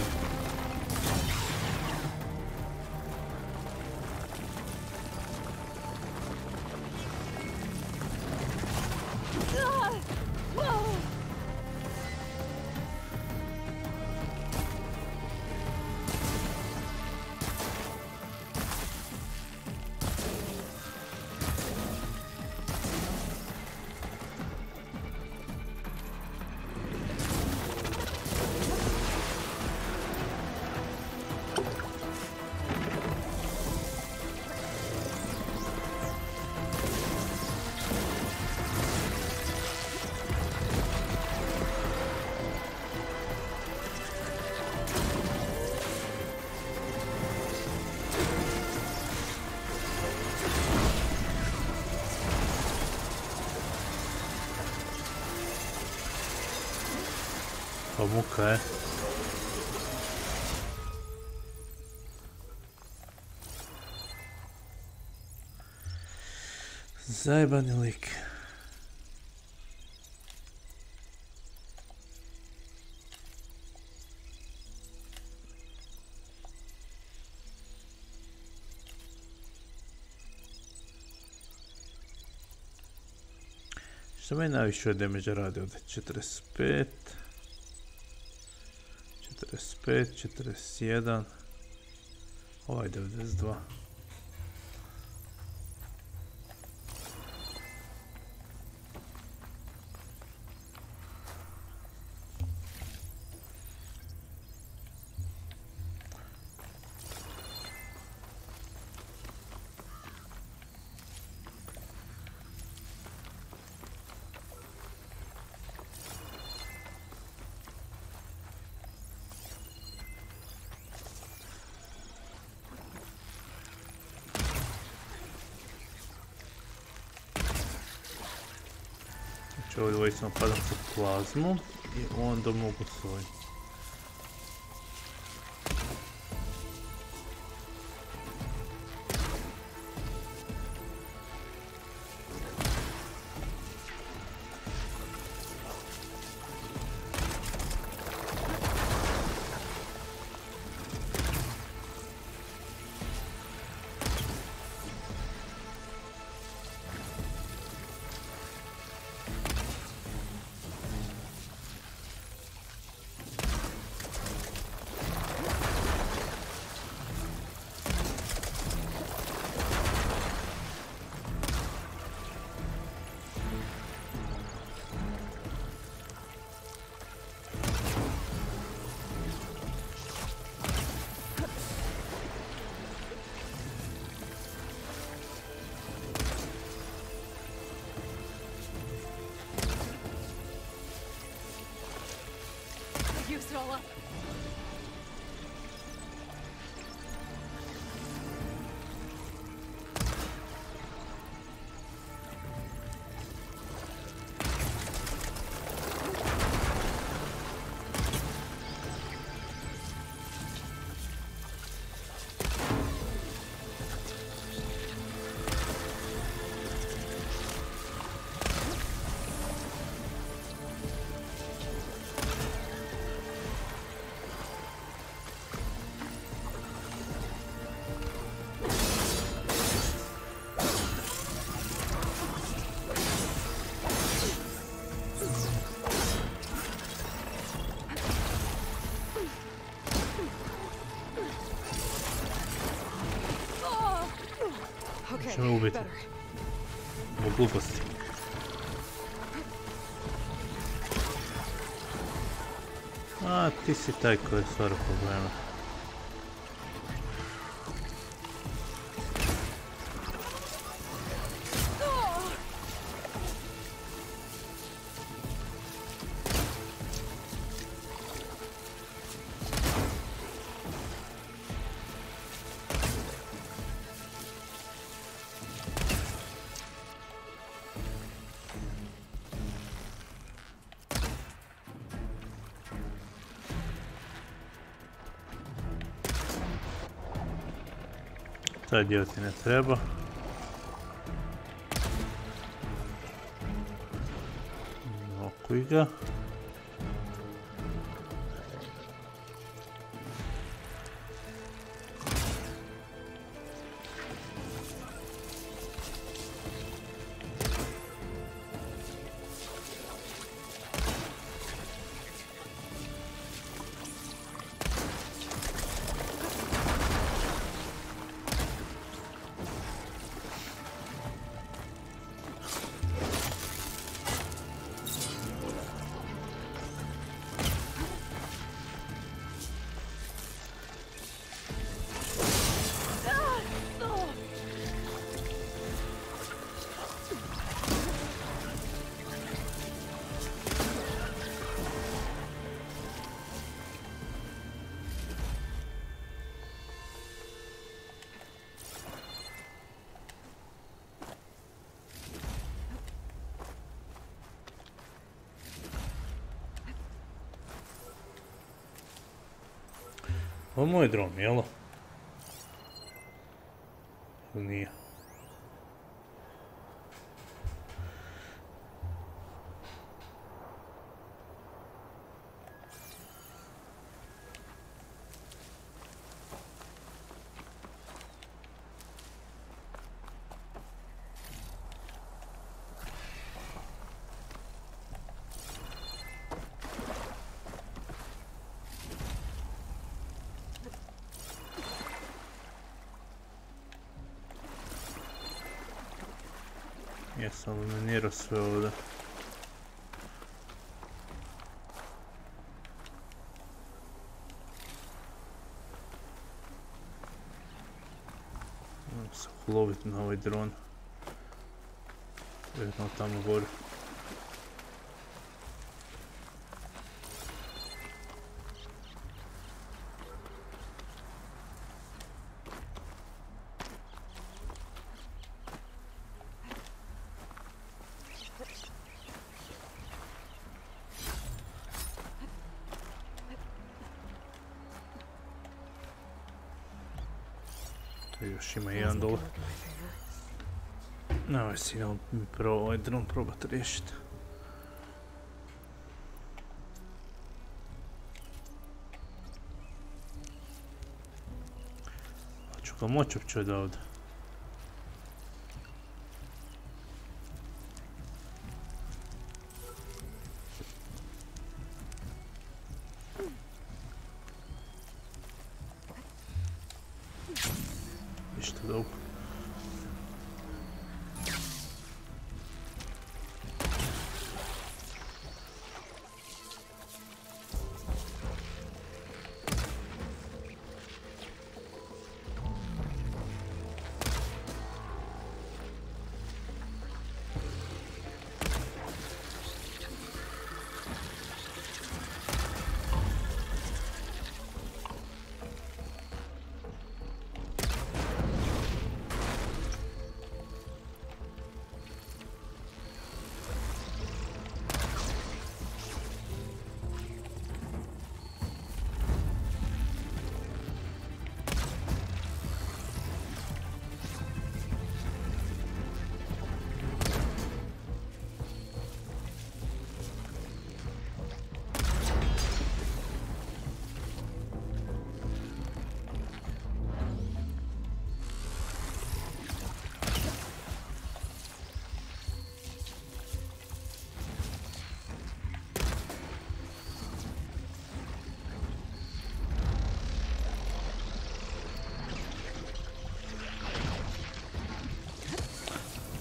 Pa muka je. Zajebani lik. Što meni najviše od damage radi ovdje? 45, 45, 41, ovaj 92. Znači ovdje dvojicama padam sa plazmom i onda mogu s ovim. Used it all up. Će me ubiti. Zbog gluposti. A, ti si taj koji stvara problema. Taj dio ti ne treba. Okuj ga. Ovo je moj dron, jel? Ili nije? Jesam eliminirao sve ovdje. Moram se uloviti na ovaj dron. Vjerojatno tamo gore. Još ima jedan dole. Nemoj si idemo prvo ovaj dron probati riješiti. Hoću ga moći uopće od ovdje. Ništa dobro.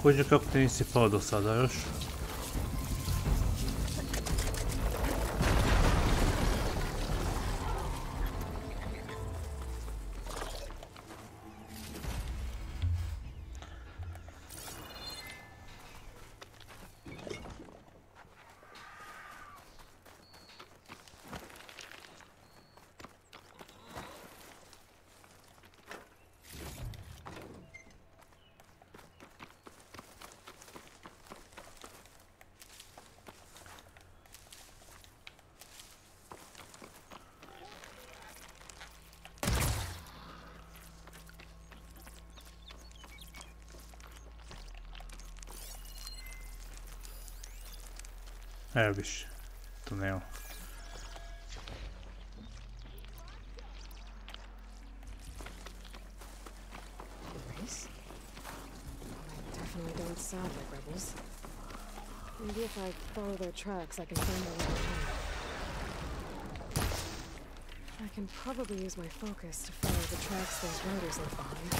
Kođe, kako ti nisi pao do sada još? Evo više, tu nema. Sound like rebels. Maybe if I follow their tracks, I can find my way home. I can probably use my focus to follow the tracks those riders left behind.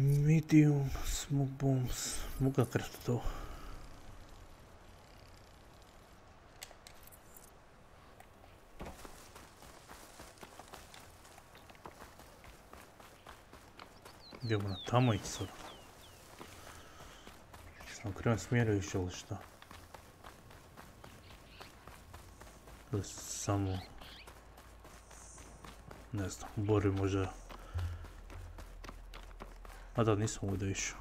Medium, smoke bombs. Mogu ga kraftati to. Idemo na tamo ići sad. Sam u krivom smjeru išao ili šta? Ili samo... Ne znam, u borbi možda... A da, nisam ovdje išao.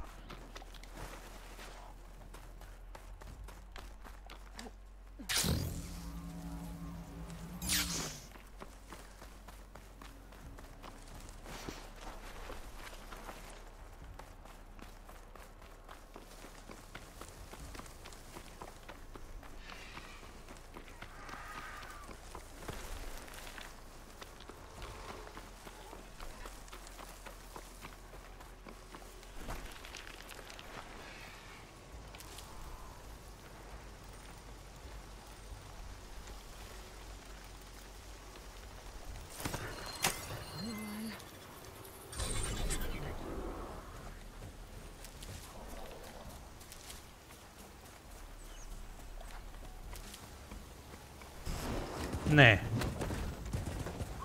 Ne.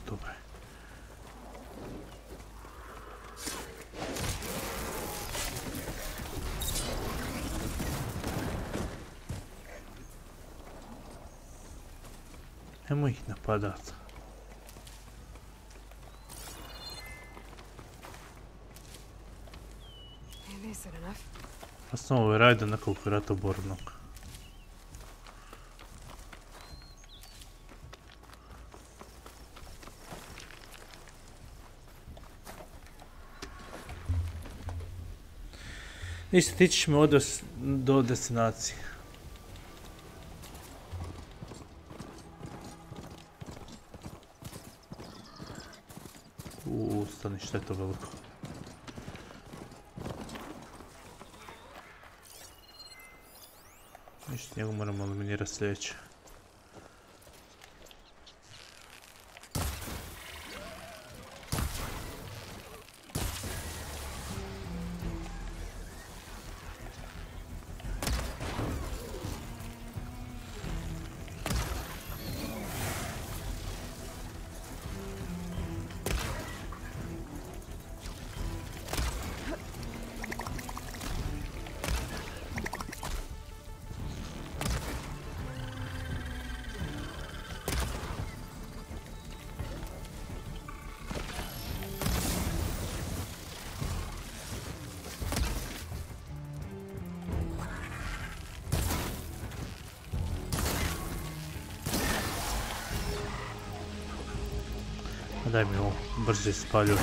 Dobro. Nemoj ih napadat. Pa sam ovo rajda nekog ratobornog. Ništa, ti ćeš me odvesti do destinacije. Stani, šta je to veliko? Ništa, njegu moramo eliminirati sljedeće. Daj mi ovo, brže spaljuj.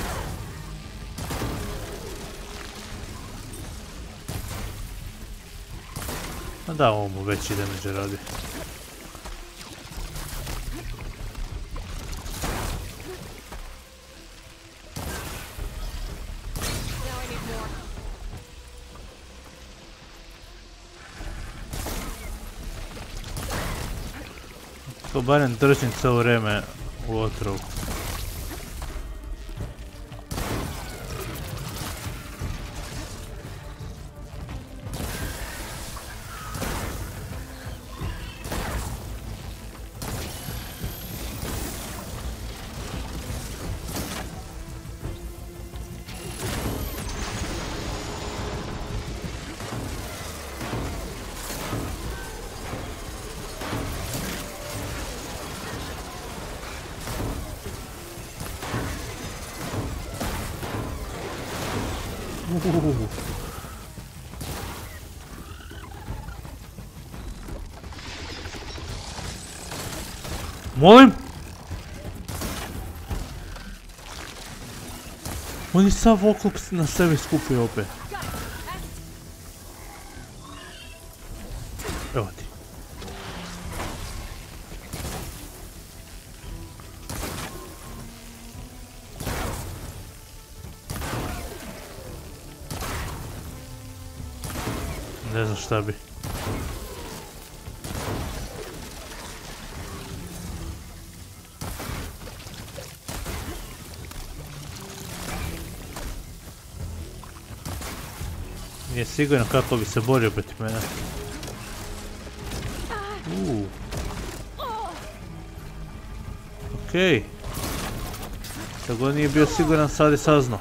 A da, ovo mu veći damage radi. To barem držim cijelo vrijeme u otrovu. Molim? On je sav oklop na sebi skupio opet. Evo ti. Ne znam šta bi. Nije sigurno kako bi se borio protiv mene. Okej. Što god nije bio siguran, sad je saznao.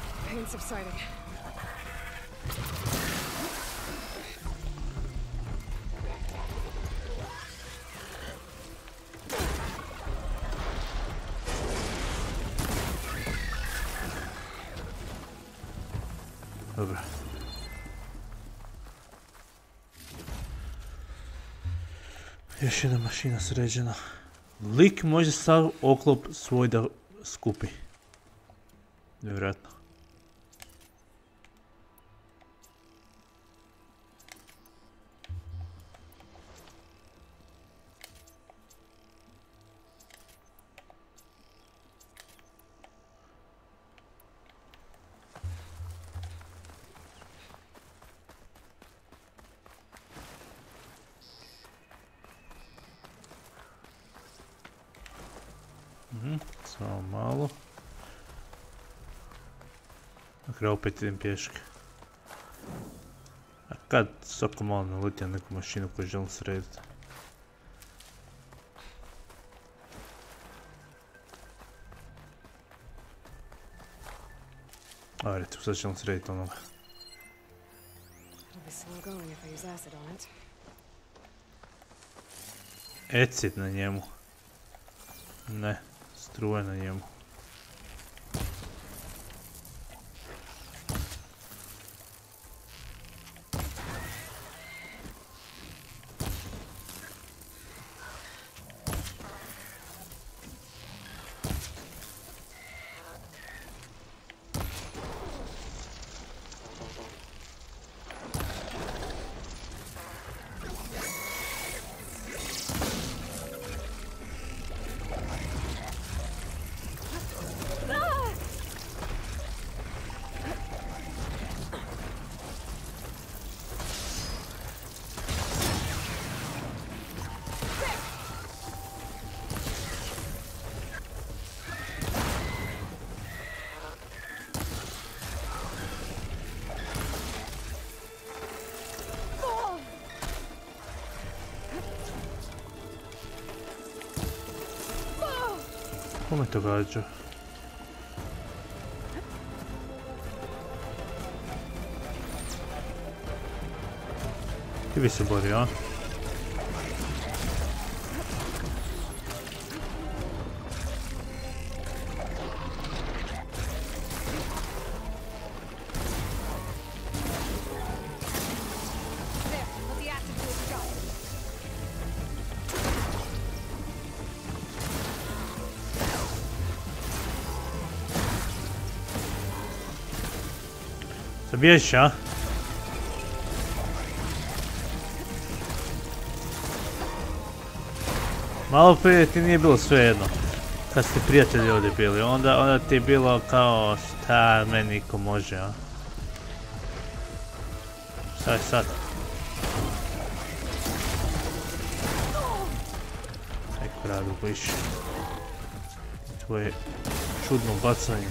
Dobro. Još jedna mašina sređena. Lik može sav oklop svoj da skupi. Nevjerojatno. Samo malo. Na kraju opet idem pješke. A kad svako malo naletim na neku mašinu koju želim srediti. A recimo sad želim srediti onoga. Acid na njemu. Ne, struje na njemu. Kome to gađa? Ti bi se borio, a? Zabiješ, a? Malo prije ti nije bilo sve jedno. Kad ste prijatelji ovdje bili, onda ti je bilo kao šta meni niko može, a? Šta je sad? Neko radu više. Tvoje čudno bacanje.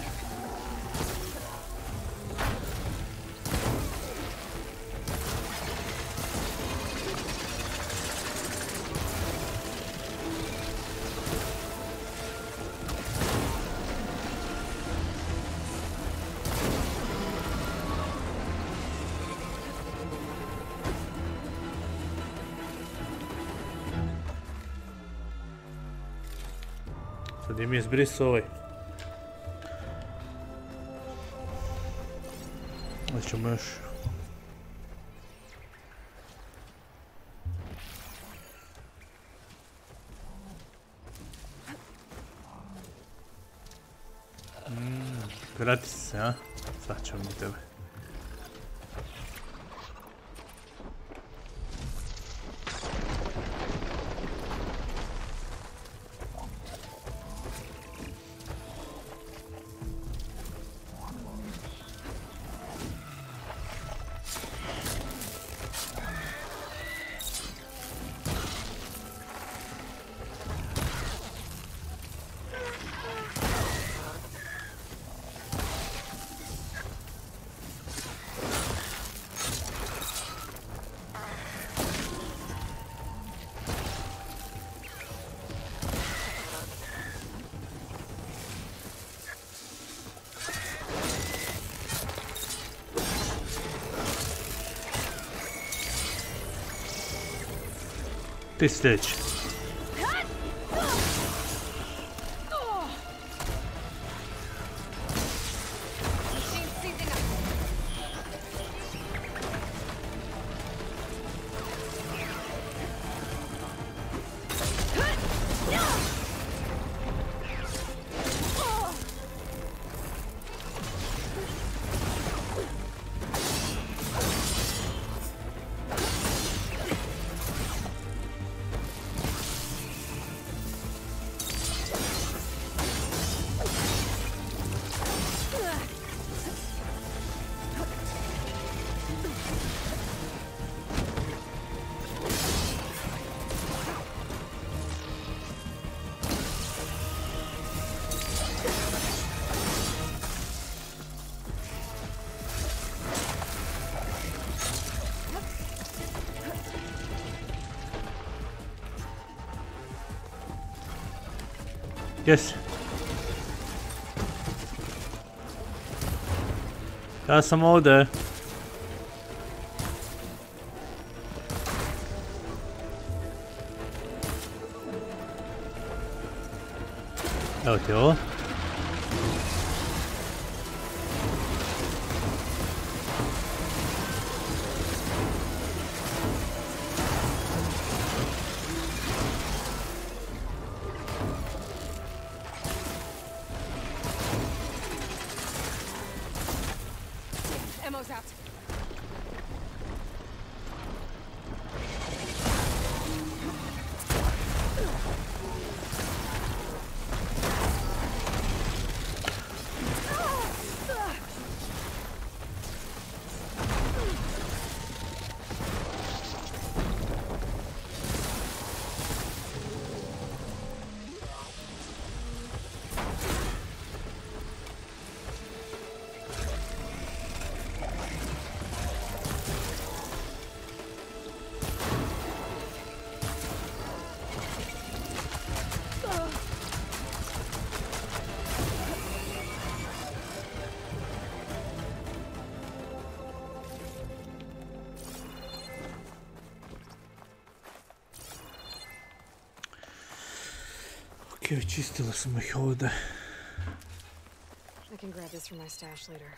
Sad im je izbrisao ovaj. Da ćemo još. Vrati se, a? Sad ćemo mi tebe. Ti sljedeći. Jesi. Ja sam ovdje. Evo ti ovo. Ok, očistila sam ih ovdje. I can grab this from my stash later.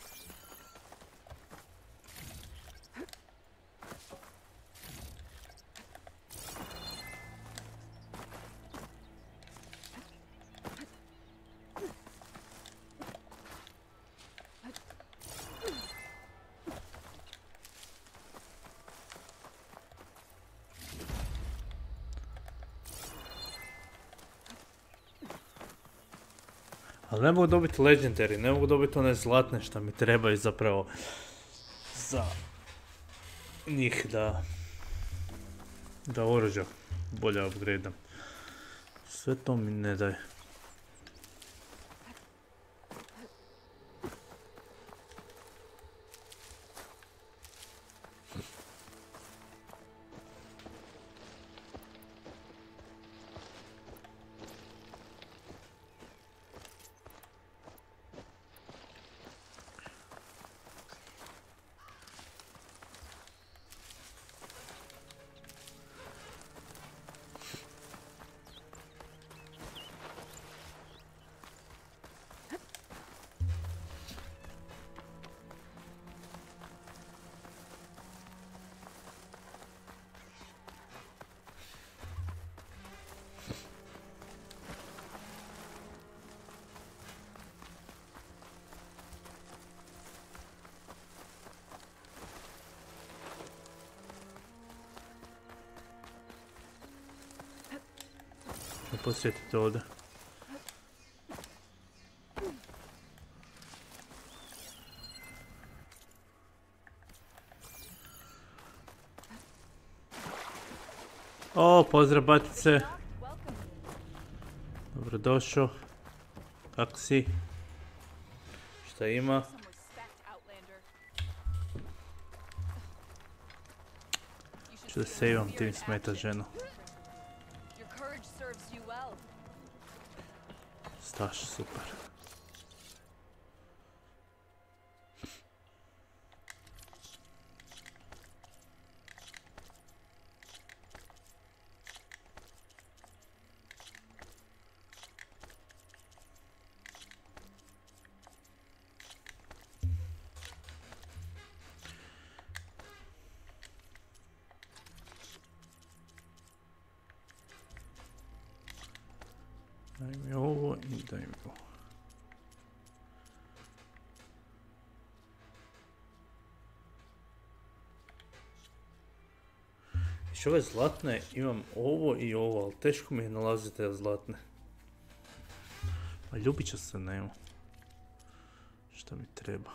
Ali ne mogu dobiti legendary, ne mogu dobiti one zlatne što mi trebaju zapravo za njih da oružja bolje upgradeam. Sve to mi ne daje. Posjetite ovdje. O, pozdrav batice. Dobrodošao. Kako si? Šta ima? Ću da sejvam, ti mi smeta ženo. Staš, super. Daj mi ovo i daj mi ovo. Iš ove zlatne imam ovo i ovo, ali teško mi je nalaziti te zlatne. A ljubića se nema. Šta mi treba?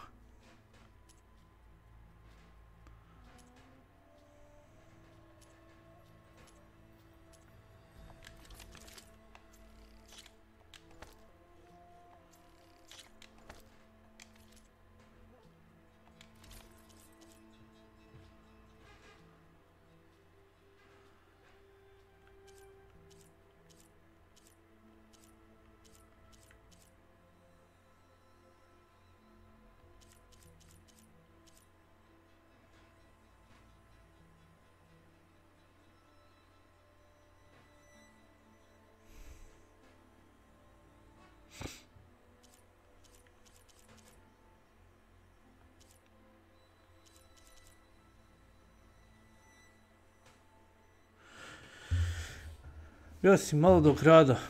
Bio si malo do grada.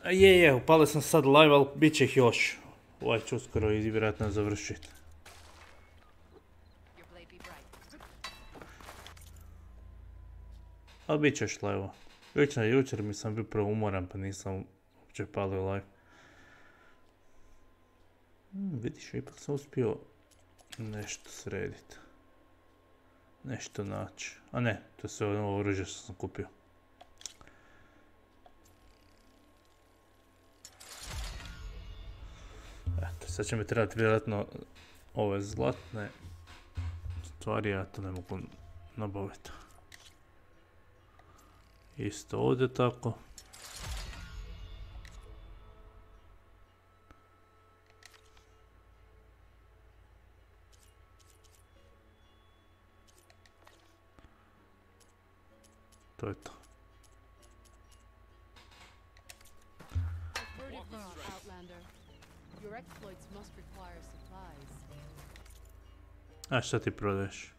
A je, upalio sam sad live, ali bit će ih još. Ovaj ću uskoro i vjerojatno završiti. Ali bit će još live-a. Jučer mi sam bio preumoran pa nisam uopće palio live. Vidiš, ipak sam uspio nešto srediti. Nešto naći. A ne, to je sve novo oružje što sam kupio. Eto, sad će mi trebati vjerojatno ove zlatne stvari, ja to ne mogu nabaviti. Isto ovdje tako. To je to. A šta ti prodaješ?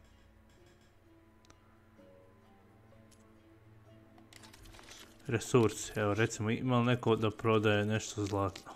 Resursi, evo recimo ima li neko da prodaje nešto zlatno?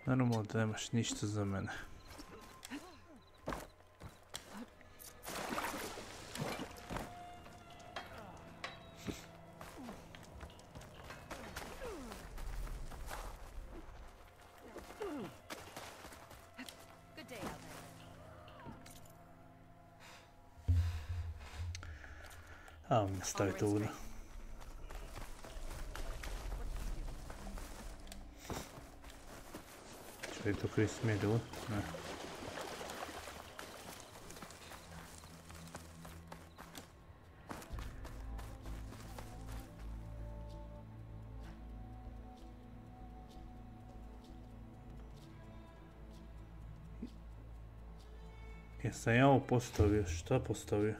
Naravno da nemaš ništa za mene. A, mi stavite ovdje. Je to koji smije da ne. Jesam ja ovo postavio? Šta postavio?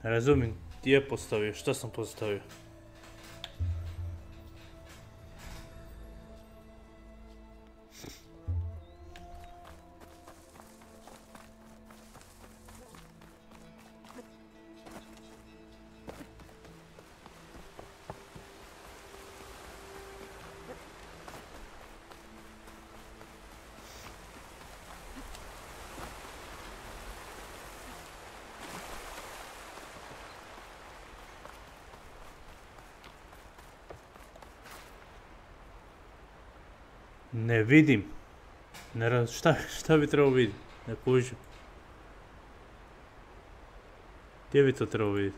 Ne razumijem, ti je postavio, šta sam postavio? Ne vidim. Šta bi trebao vidjeti? Ne kužim. Gdje bi to trebao vidjeti?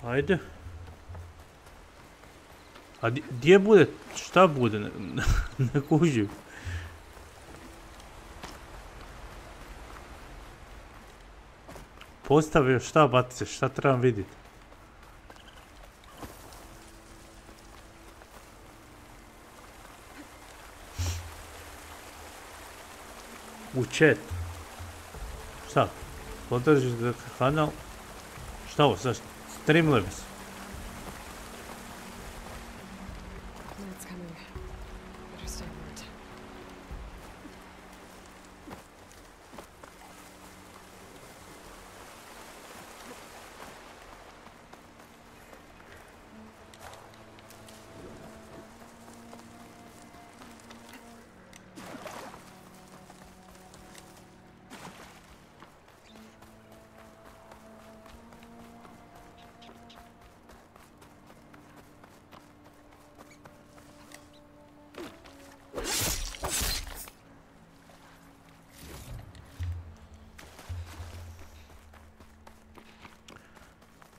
Ajde. A gdje bude? Šta bude? Ne kužim. Postavio šta, batice? Šta trebam vidjeti? U chat. Šta? Podržite kanal. Šta ovo? Zašto? Streamlabs. That's coming. Better stay alert.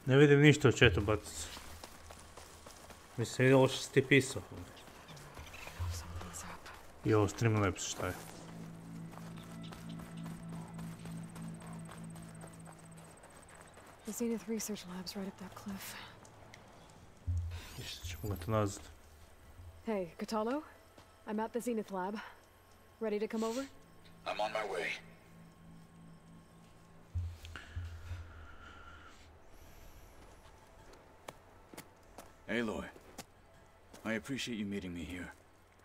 Ne vidim ništa u chatu, batice. Mislim, vidim ovo što si ti pisao. I ovo Streamlabs, šta je? The Zenith Research Lab's right up that cliff. Ništa ćemo ga to nazad. Hey, Katalo? I'm at the Zenith Lab. Ready to come over? I'm on my way. Aloy, I appreciate you meeting me here.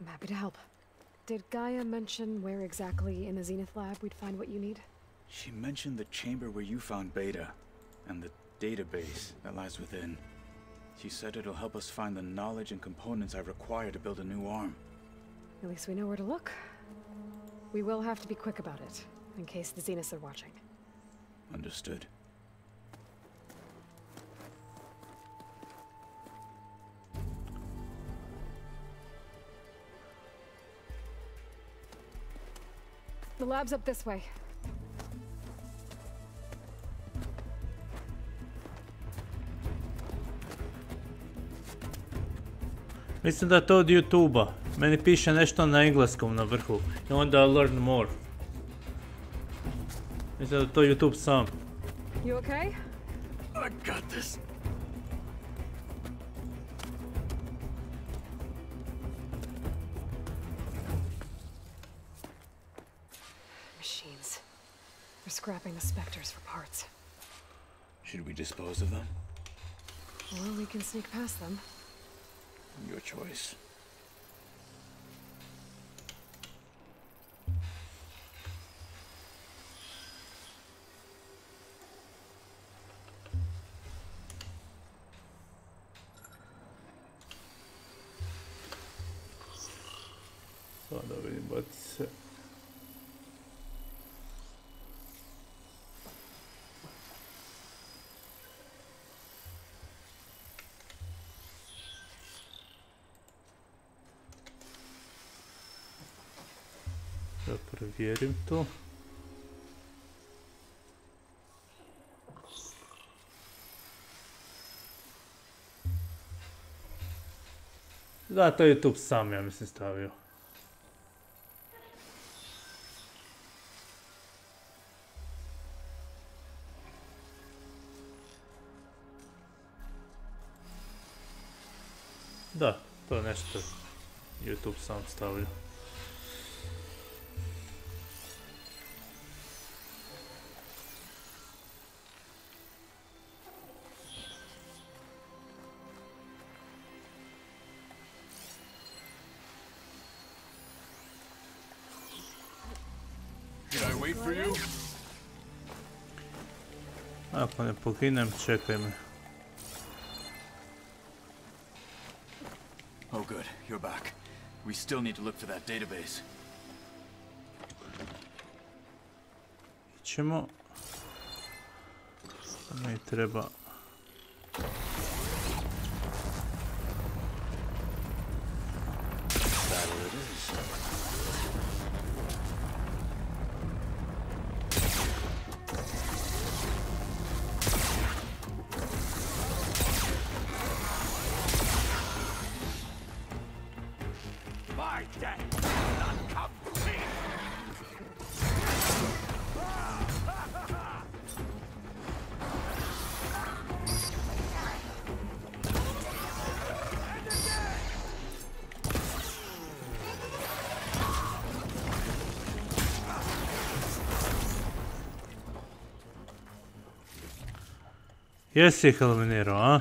I'm happy to help. Did Gaia mention where exactly in the Zenith Lab we'd find what you need? She mentioned the chamber where you found Beta, and the database that lies within. She said it'll help us find the knowledge and components I require to build a new arm. At least we know where to look. We will have to be quick about it, in case the Zeniths are watching. Understood. The lab's up this way. Mislim da je to od YouTube-a. Meni piše nešto na engleskom na vrhu. I onda learn more. Mislim da je to YouTube sam. You okay? I got this. Machines. They're scrapping the specters for parts. Should we dispose of them? Or we can sneak past them. Your choice. Sada vidim, batice. Da provjerim to. Da, to je YouTube sam, ja mislim, stavio. Da, to je nešto YouTube sam stavio. Can I wait for you? Ako ne poginem, čekaj me. Oh good, you're back. We still need to look for that database. Ićemo. Ne treba. Battle it is. My day will not come clean. Jesi ih eliminirao, a?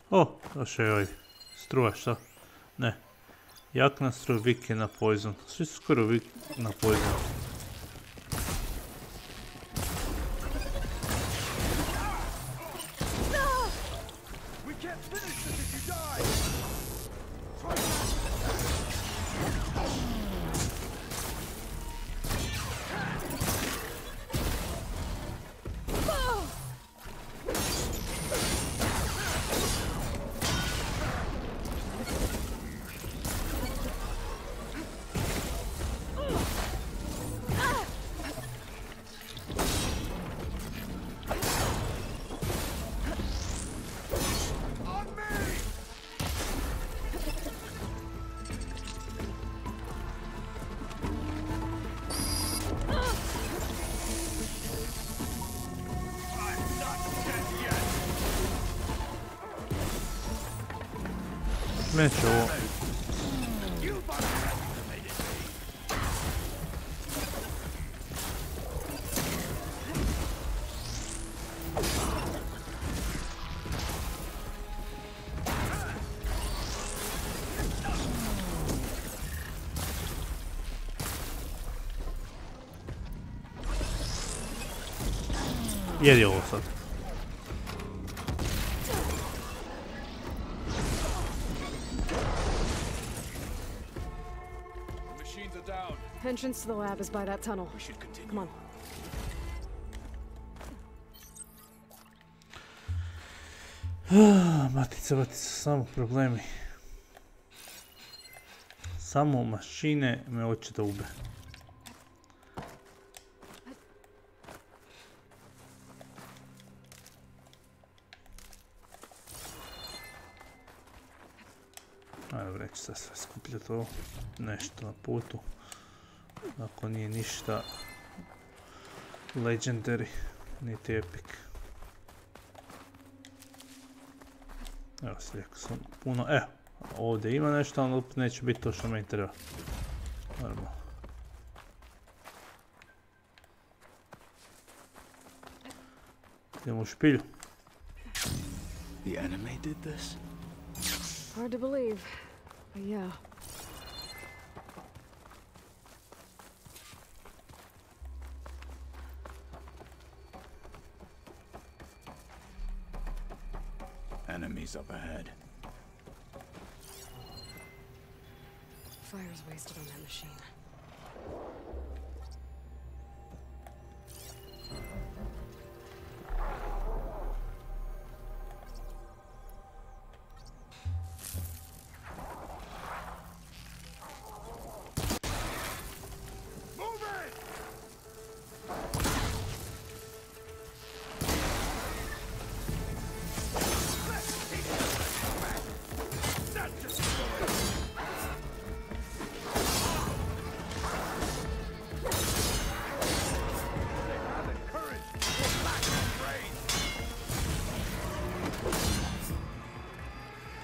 O, došao je ovaj struja, šta? Ne. Jak na struju, Vik je na poison. Svi su skoro Vik na poison. We can't finish this if you die. Neću ovo. Jedi ovo sad. Entrance to the lab is by that tunnel. We should continue. Come on. Matica, samo problemi. Samo mašine me hoće da ube. Ajde, reći sad sve skupljati ovo. Nešto na putu. Ako nije ništa legendary, niti epic. Evo, slijeko sam puno. Ovdje ima nešto, ali opet neće biti to što meni treba. Normalno. Idemo u špilju. The enemy did this? Hard to believe, but yeah. Enemies up ahead. Fire's wasted on that machine.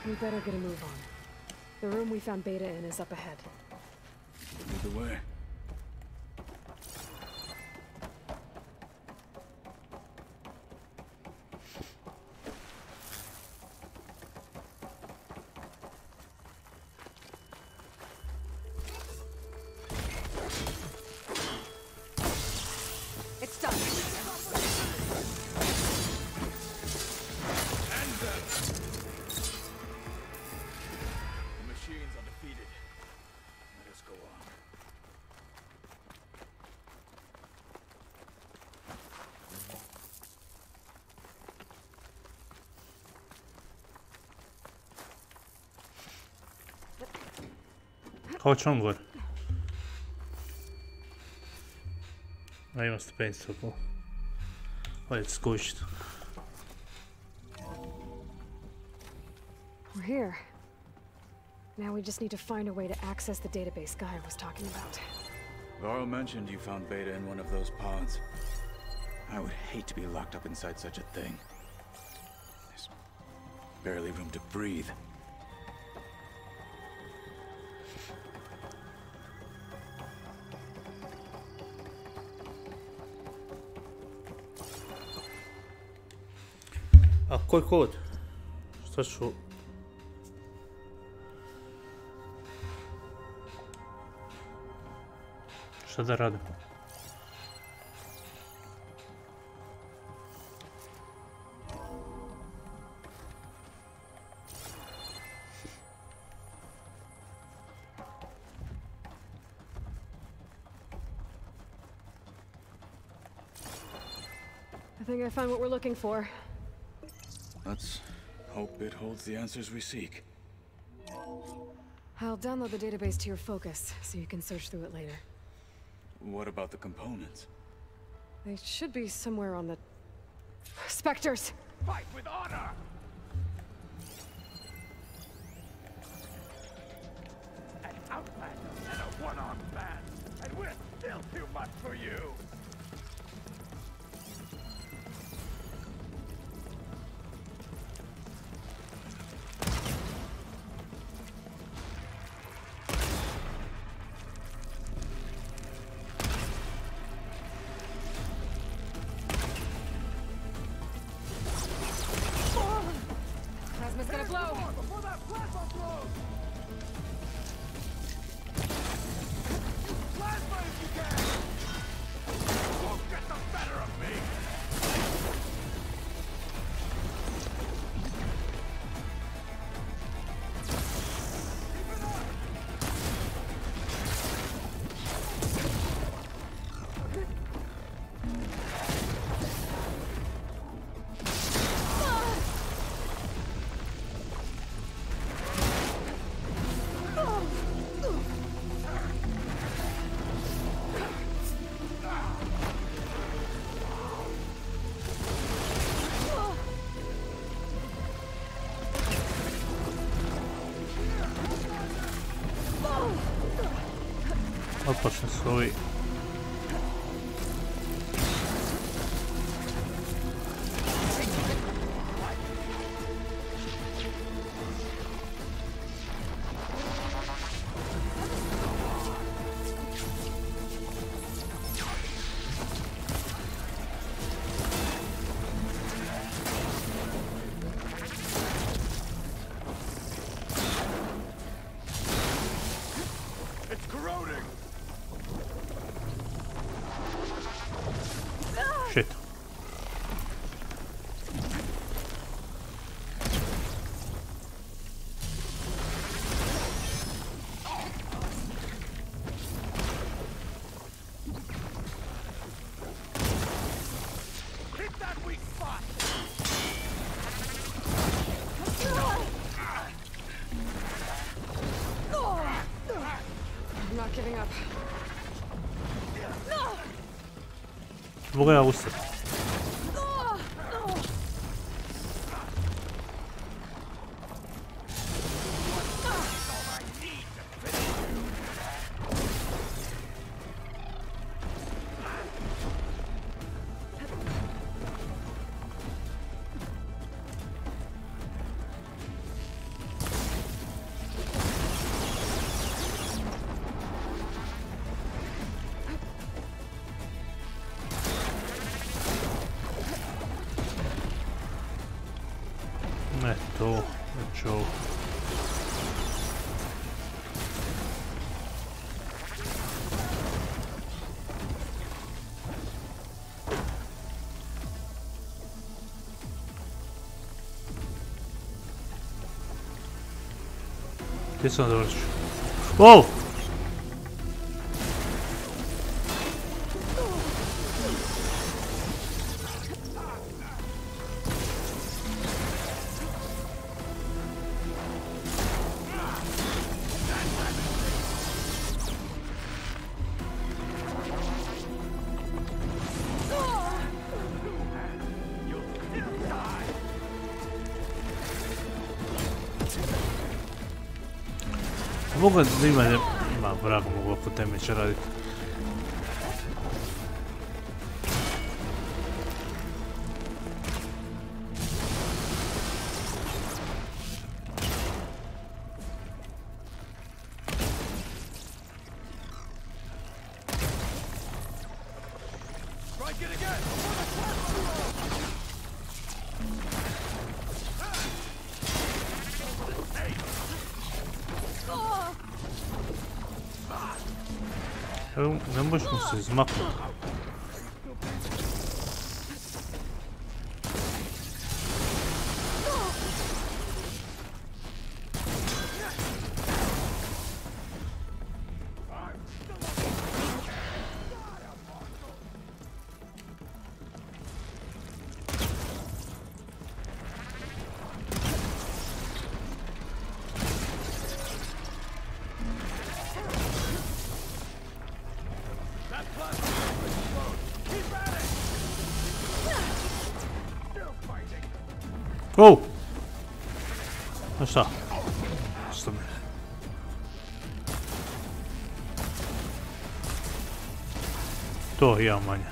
We better get a move on. The room we found Beta in is up ahead. Lead the way. Hoće on gore. A ima stepenicu okolo. Hajde skušiti. We're here. Now we just need to find a way to access the database Gaia was talking about. Varl mentioned you found Beta in one of those pods. I would hate to be locked up inside such a thing. There's barely room to breathe. A koji kod? Šta ću... Šta da radim? I think I found what we're looking for. Let's hope it holds the answers we seek. I'll download the database to your focus, so you can search through it later. What about the components? They should be somewhere on the... Spectres! Fight with honor! An outlander and a one-armed man, and we're still too much for you! Opasni su ovi. Shit. Hit that weak spot! I'm not giving up. Mogu ja ustati. Ne to, već ovo. Gdje sam dovršio? Wow! Mogu da ima vraga, mogu oko temeća raditi. Ne možemo se izmaknuti. Oh! A šta? Što mi? To ja manje.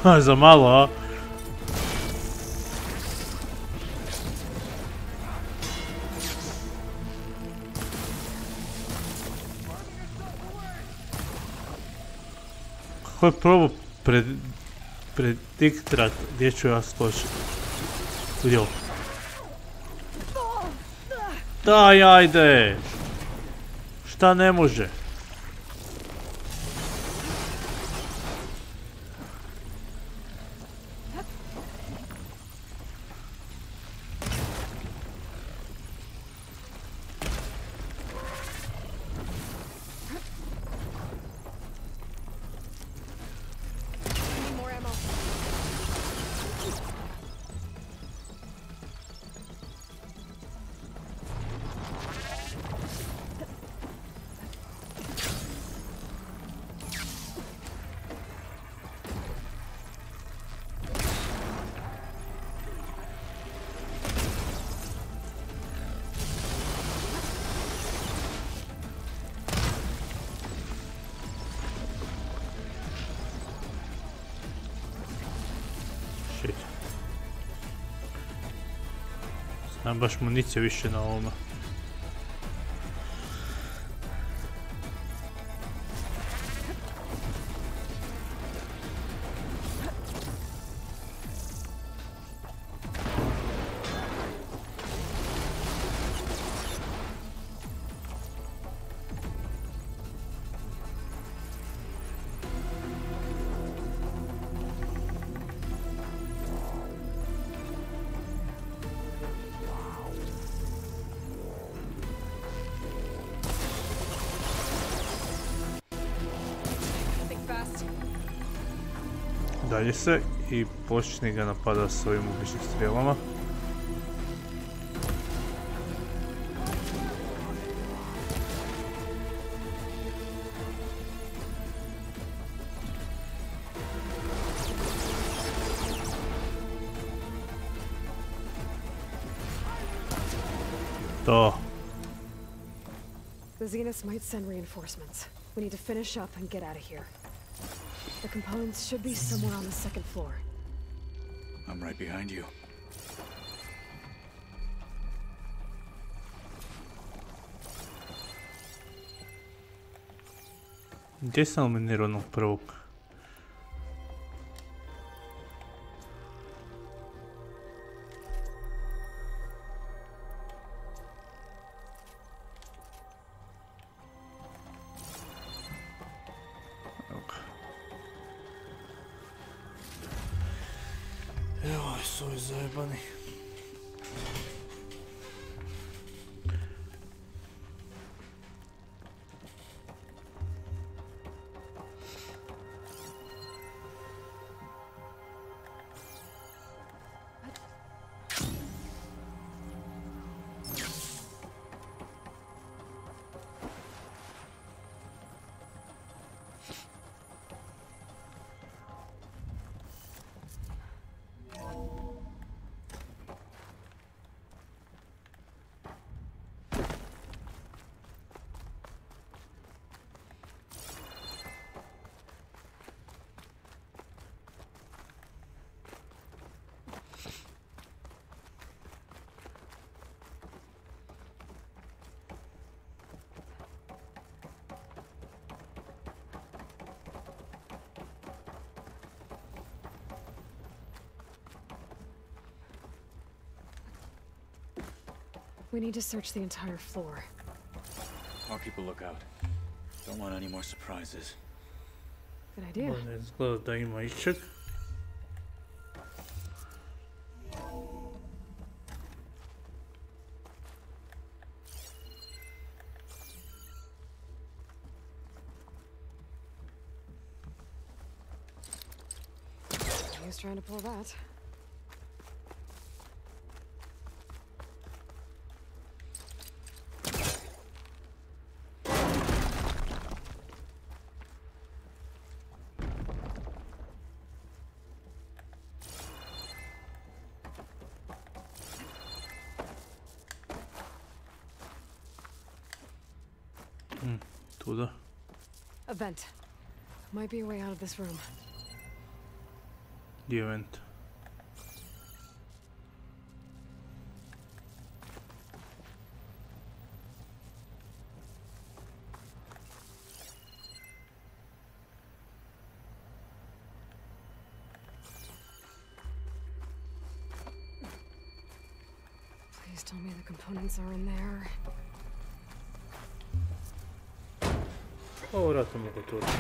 Ha, za malo, a? Kako je probao prediktirat gdje ću ja skočiti? Gdje ovo? Daj, ajde! Šta ne može? Nemam baš municije više na ovome. Dalje se i počne ga napada s ovim ubičnim strijelama. To. The Zeniths might send reinforcements. We need to finish up and get out of here. The components should be somewhere on the second floor. I'm right behind you. Gdje sam eliminirao onog prvog? su ovi zajebani. We need to search the entire floor. I'll keep a lookout. Don't want any more surprises. Good idea. Bolje izgleda da ima išćeg. He was trying to pull that. Tuda. A vent. Might be a way out of this room. Gdje je vent? Please tell me the components are in there. Ovo vratno mogu turiti.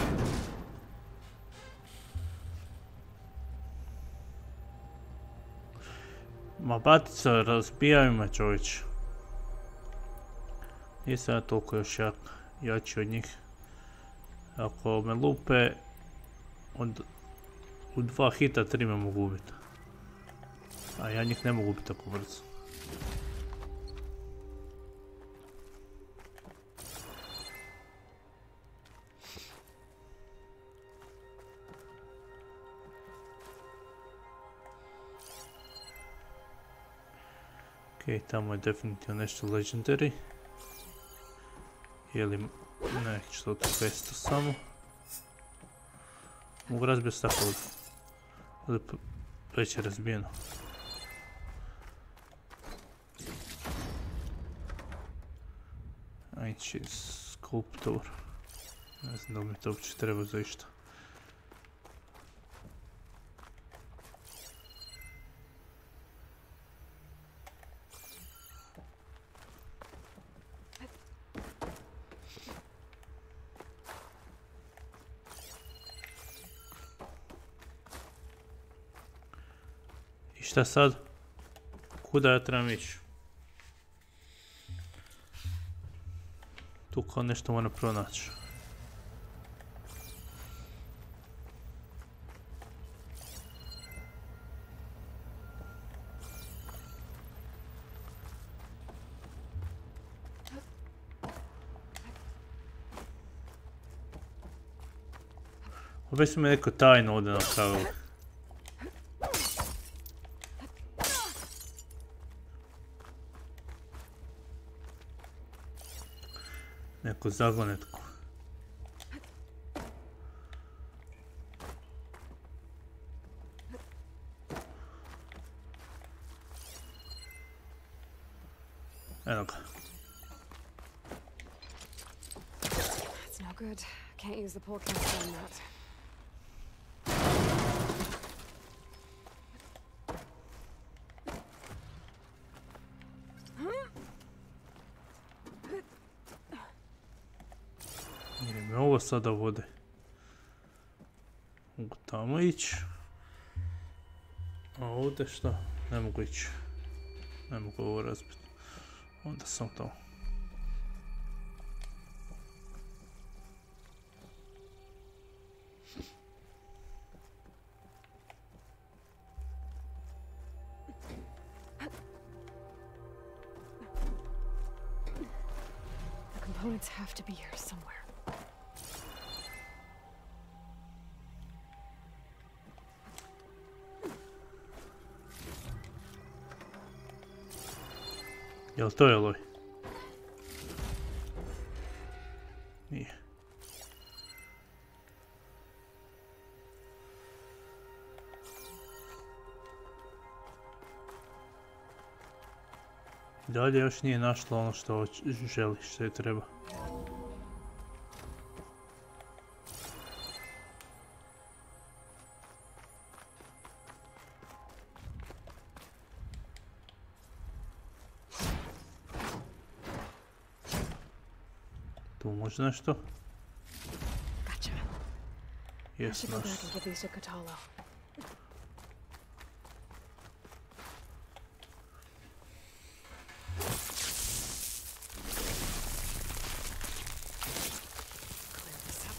Ma batica razbijaju me čovječ. Nisam ja toliko još jači od njih. Ako me lupe, u 2 hita 3 me mogu ubiti. A ja njih ne mogu ubiti tako brzo. Ok, tamo je definitivno nešto legendary. Ili nešto od 500 samo. Mogu razbiti tako ovdje. Već je razbijeno. Ajde, skulptor. Ne znam da li mi to uopće treba za išta. Šta sad? Kuda ja trebam ići? Tu kao nešto moram pronaći. Opet su mi neko tajno ovdje napravili. Neku zagonetku. Evo ga. That's no good. Can't use the pole caster on that. Ovo sada vode. Mogu tamo ići. A ovdje što? Ne mogu ići. Ne mogu ovo razbiti. Onda sam to. The components have to be here somewhere. Jel to je loj? Nije. Dalje još nije našla ono što želi, što je treba. Tu možda nešto? Gotcha. I Jes, should go naš. back and give these to Catalo. Clear this up.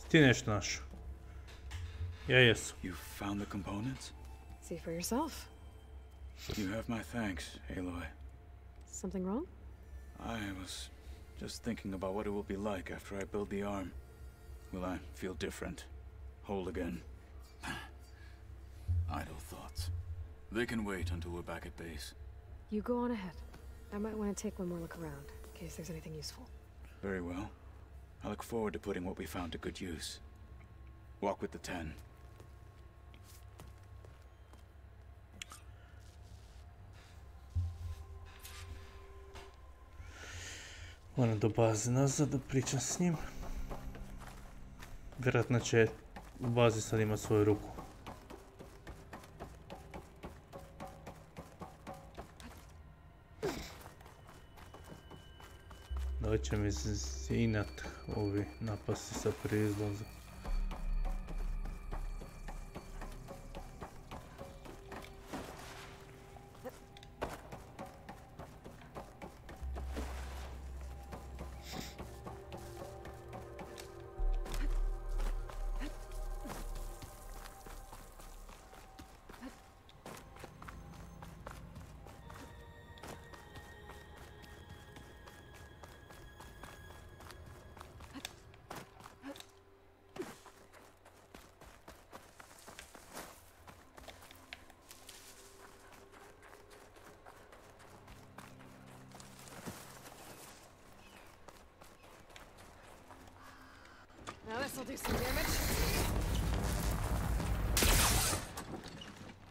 Ti nešto našao? Ja jesam. You found the components? See for yourself. You have my thanks, Aloy. Something wrong? I was just thinking about what it will be like after I build the arm. Will I feel different? Whole again? Idle thoughts. They can wait until we're back at base. You go on ahead. I might want to take one more look around, in case there's anything useful. Very well. I look forward to putting what we found to good use. Walk with the 10. Moram do baze nazad da pričam s njim. Vjerojatno će u bazi sad imati svoju ruku. Da će mi zinat ovi napasti sa prizlaza. Now this'll do some damage.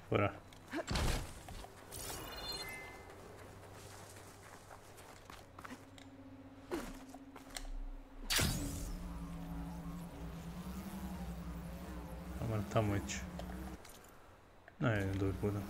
Fora. A moram tamo ići. Ne, dok budem.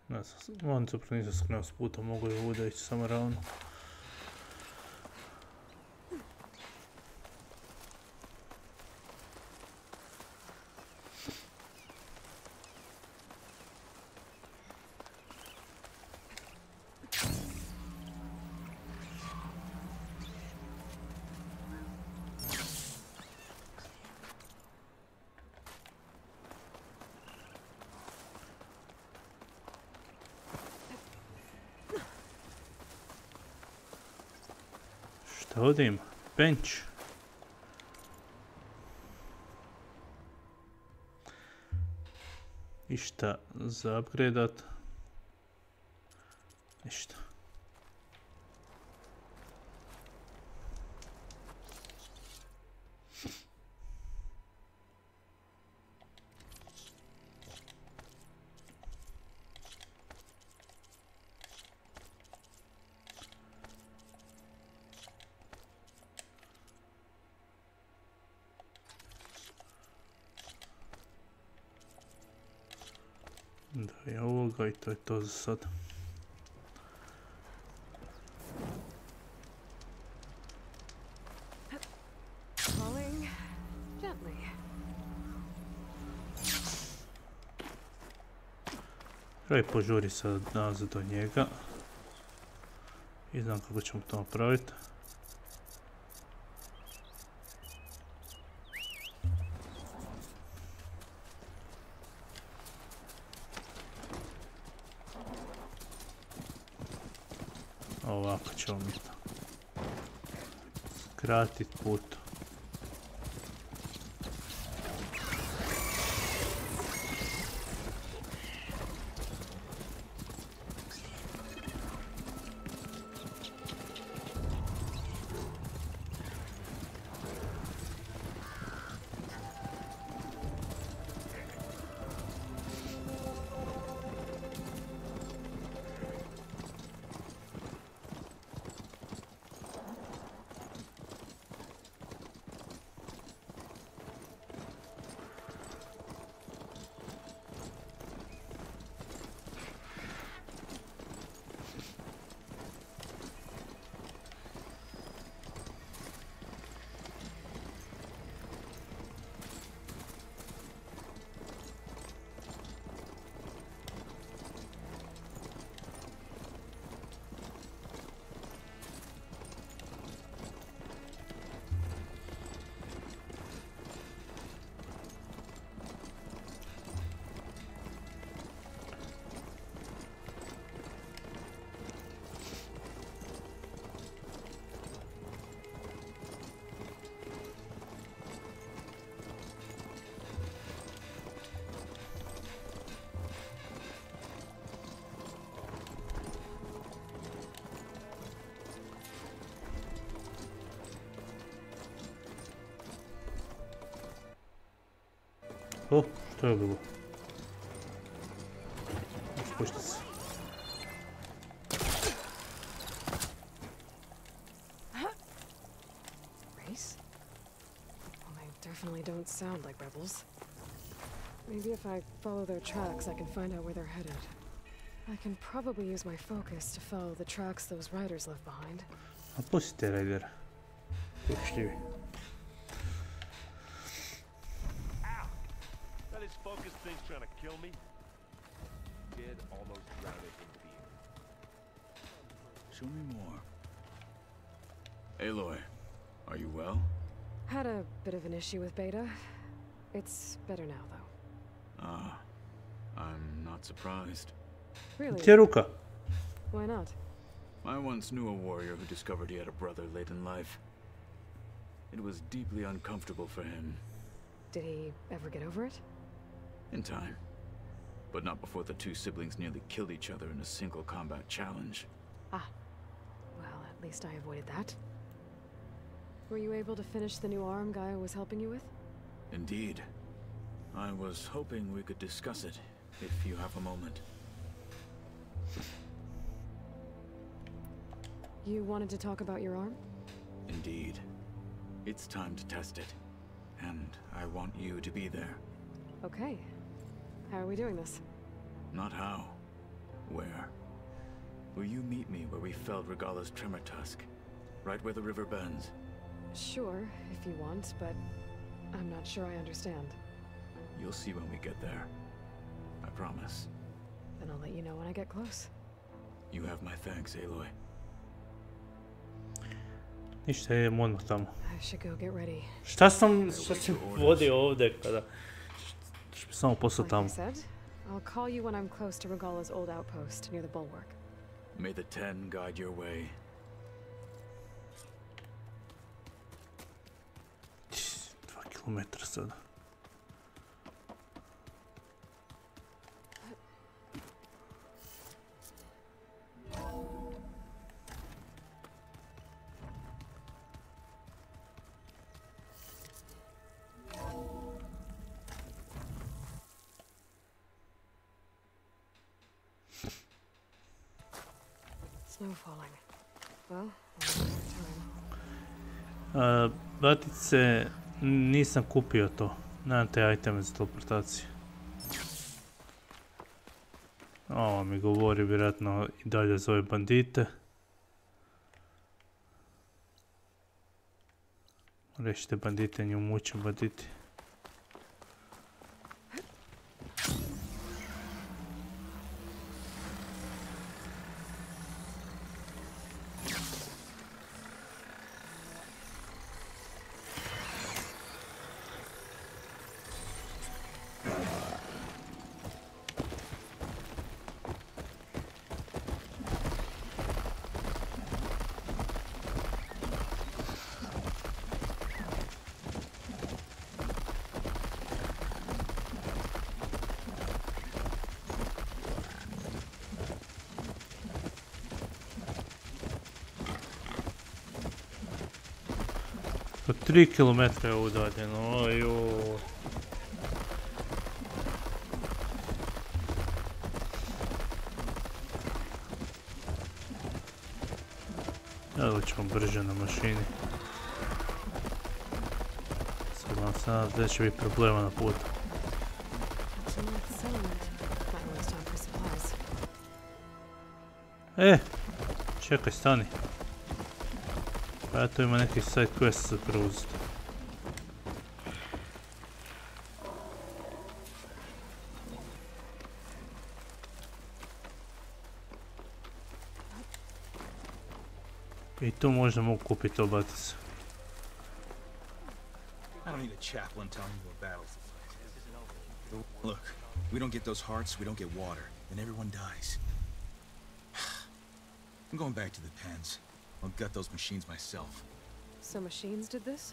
Ne znam, on zapravo nisam skrenuo s puta, mogu je ovdje ići samo ravno. Šta ovdje ima? Bench. Išta za upgradeat? Ništa. Da je ovoga i to je to za sad. Falling gently. Kraj požuri sad nazad do njega. I znam kako ćemo to napraviti. Ovako ćemo mi to skratiti put. O, što je bilo? Spušti se. Race? Well, they definitely don't sound like rebels. Maybe if I follow their tracks, I can find out where they're headed. I can probably use my focus to follow the tracks those riders left behind. A pustite rajdera. Ušljivi. Focus thing's trying to kill me. Kid almost drowned in beer. Show me more. Aloy, are you well? Had a bit of an issue with Beta. It's better now, though. Ah, I'm not surprised. Really? Gdje je ruka? Why not? I once knew a warrior who discovered he had a brother late in life. It was deeply uncomfortable for him. Did he ever get over it? In time. But not before the two siblings nearly killed each other in a single combat challenge. Ah. Well, at least I avoided that. Were you able to finish the new arm Gaia was helping you with? Indeed. I was hoping we could discuss it, if you have a moment. You wanted to talk about your arm? Indeed. It's time to test it. And I want you to be there. Okay. How are we doing this? Not how. Where? Will you meet me where we felled Regala's tremor tusk? Right where the river bends? Sure, if you want, but I'm not sure I understand. You'll see when we get there. I promise. Then I'll let you know when I get close. You have my thanks, Aloy. Ništa, idemo odmah tamo. I should go get ready. Šta sam vodio ovdje kada... Samo posao Like tamo. I said, I'll call you when I'm close to Regala's old outpost near the bulwark. May the 10 guide your way. kilometra sada. Snow falling. Well, time. Batice, nisam kupio to. Nemam te iteme za teleportaciju. Ovo mi govori vjerojatno i dalje zove bandite. Rešite bandite, nju mučem banditi. Po 3 km je udaljeno, ojoj. Evo ćemo brže na mašini. Sad vam se nadam da će biti problema na putu. Čekaj, stani. Pa tu ima neki side quest za preuzeti. I tu možda mogu kupiti obatice. I don't need a chaplain telling you what battles to fight. Look, we don't get those hearts, we don't get water, then everyone dies. I'm going back to the pens. I'll gut those machines myself. So machines did this?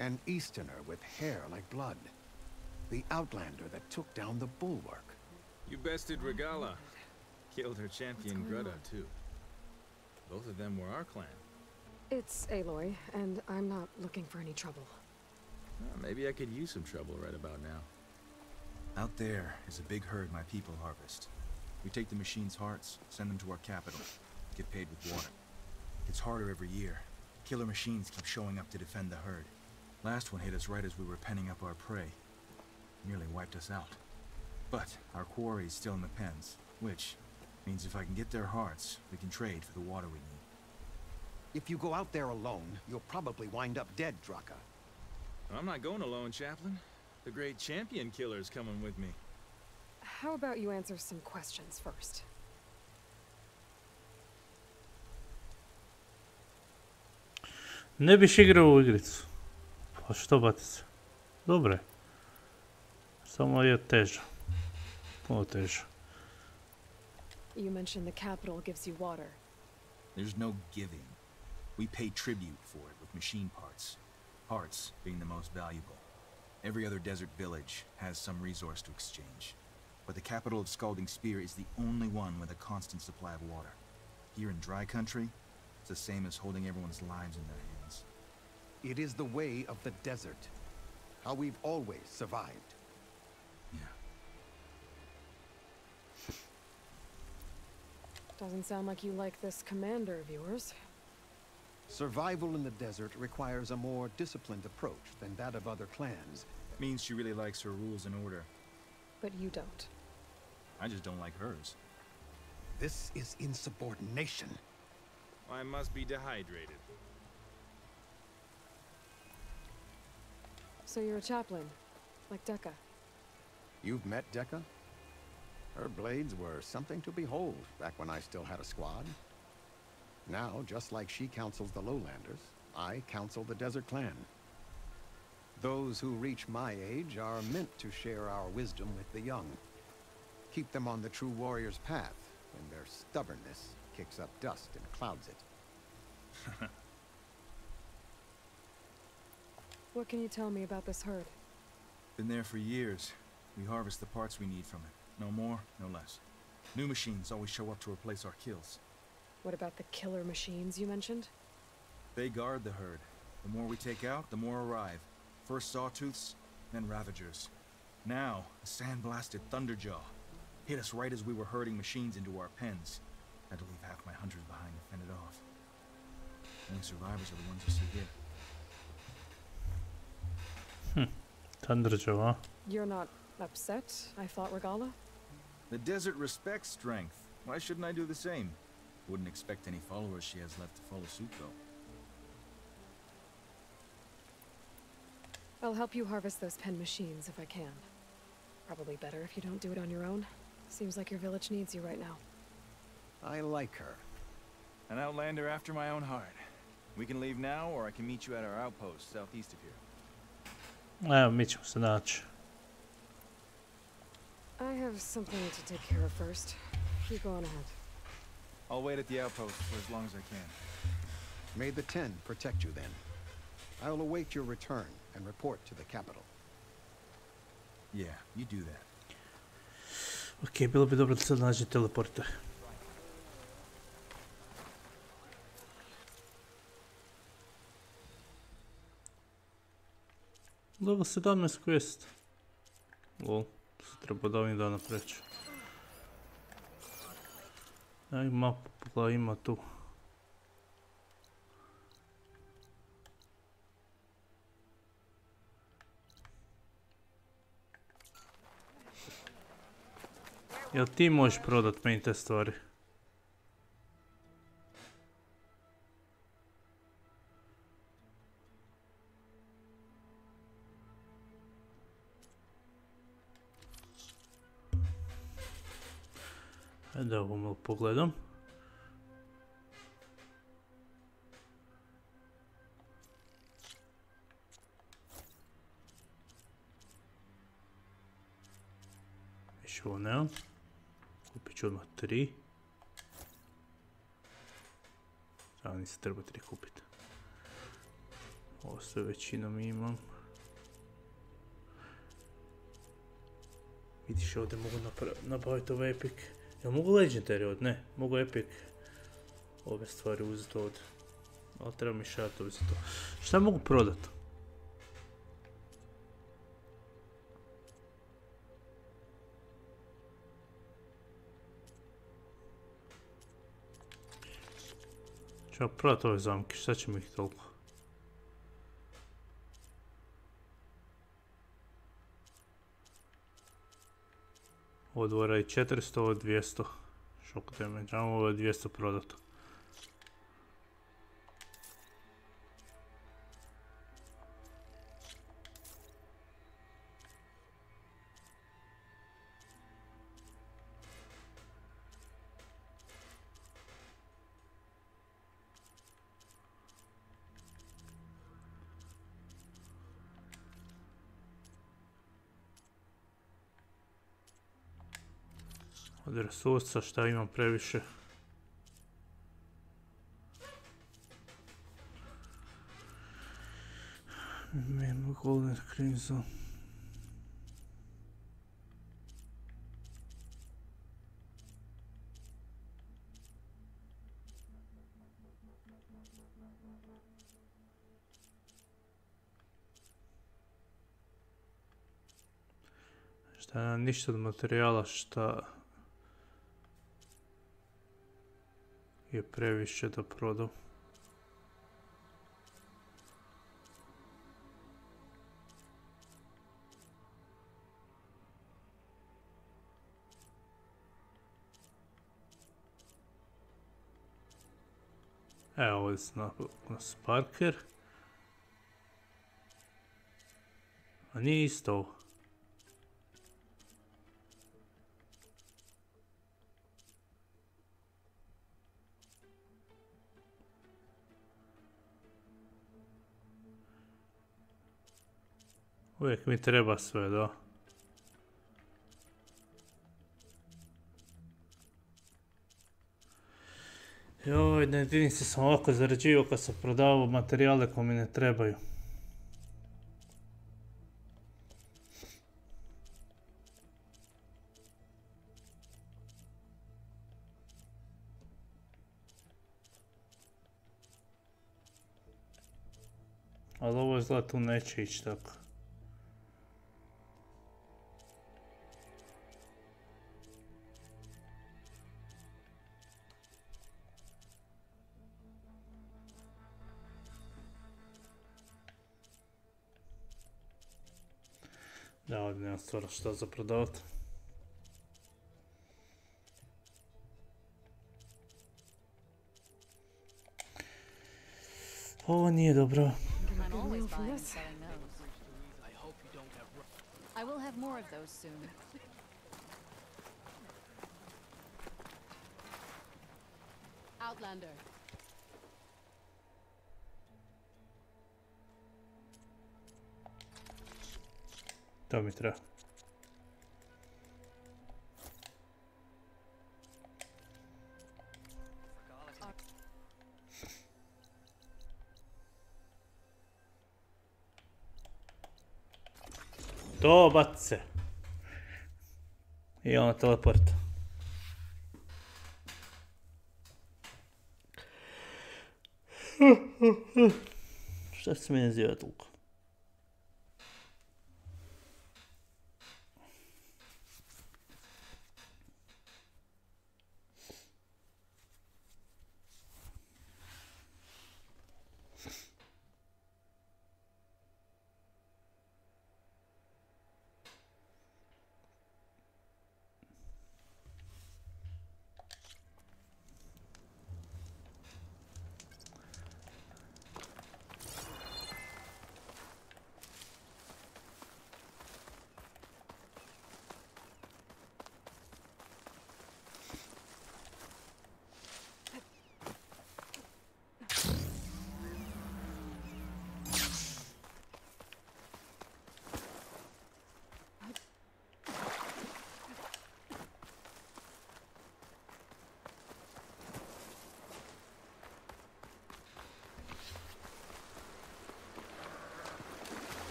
An Easterner with hair like blood. The outlander that took down the bulwark. You bested Regala. Killed her champion Greta, too. Both of them were our clan. It's Aloy, and I'm not looking for any trouble. Well, maybe I could use some trouble right about now. Out there is a big herd my people harvest. We take the machines' hearts, send them to our capital, get paid with water. It's harder every year. Killer machines keep showing up to defend the herd. Last one hit us right as we were penning up our prey. Nearly wiped us out. But our quarry is still in the pens, which means if I can get their hearts, we can trade for the water we need. If you go out there alone, you'll probably wind up dead, Draka. I'm not going alone, Chaplain. The great champion killer's coming with me. How about you answer some questions first? Ne biš igrao u igricu. Pa što batice? Dobre. Samo je teža. Puno teža. You mentioned the capital gives you water. There's no giving. We pay tribute for it with machine parts. Parts being the most valuable. Every other desert village has some resource to exchange. But the capital of Scalding Spear is the only one with a constant supply of water. Here in dry country, it's the same as holding everyone's lives in their hands. It is the way of the desert. How we've always survived. Yeah. Doesn't sound like you like this commander of yours. Survival in the desert requires a more disciplined approach than that of other clans. Means she really likes her rules and order. But you don't. I just don't like hers. This is insubordination. I must be dehydrated. So you're a chaplain, like Dekka. You've met Dekka? Her blades were something to behold back when I still had a squad. Now, just like she counsels the lowlanders, I counsel the desert clan. Those who reach my age are meant to share our wisdom with the young. Keep them on the true warrior's path when their stubbornness kicks up dust and clouds it. What can you tell me about this herd? Been there for years. We harvest the parts we need from it. No more, no less. New machines always show up to replace our kills. What about the killer machines you mentioned? They guard the herd. The more we take out, the more arrive. First sawtooths, then ravagers. Now, a sand-blasted thunderjaw. Hit us right as we were herding machines into our pens. Had to leave half my hunters behind to fend it off. Only survivors are the ones you see here. Thunderjaw, huh? You're not upset I fought Regala? The desert respects strength. Why shouldn't I do the same? Wouldn't expect any followers she has left to follow suit, though. I'll help you harvest those pen machines if I can. Probably better if you don't do it on your own. Seems like your village needs you right now. I like her. An outlander after my own heart. We can leave now, or I can meet you at our outpost southeast of here. Evo, mi ćemo se naći. I have something to take care of first. You go on ahead. I'll wait at the outpost for as long as I can. May the 10 protect you then. I'll await your return and report to the capital. Yeah, you do that. Ok, bilo bi dobro da sad nađe teleporter. Level 17 quest. Lol, to se treba od ovih dana preći. Aj, mapu pogledaj, ima tu. Jel ti možeš prodat meni te stvari? Ajde ovo malo pogledam. Više ovo nemam. Kupit ću odmah 3. Samo nisam treba 3 kupiti. Ovo sve većinom imam. Vidiš, ovdje mogu nabaviti ove epic. Jel mogu legendary ovdje? Ne, mogu epic ove stvari uzeti ovdje. Ali treba mi šatovi za to. Šta mogu prodati? Ćemo prodati ove zamke, šta će mi ih toliko? Ovo dvora je 400, ovo je 200. Shock damage, a ovo je 200 prodato. Od resursa šta imam previše. Imamo golden crimson. Šta nema ništa od materijala šta je previše da prodam. Evo ovdje na Sparker. A nije isto ovo. Uvijek mi treba sve, da. Joj, na jedinici sam ovako zarađivao kad sam prodavao materijale koji mi ne trebaju. Ali ovo izgleda tu neće ići tako. Da, ovdje nemam stvarno šta za prodavat. Ovo nije dobro. I will have more of those soon. Outlander. To mi treba. To baci se. I ono teleport. Šta se meni zjeva toliko?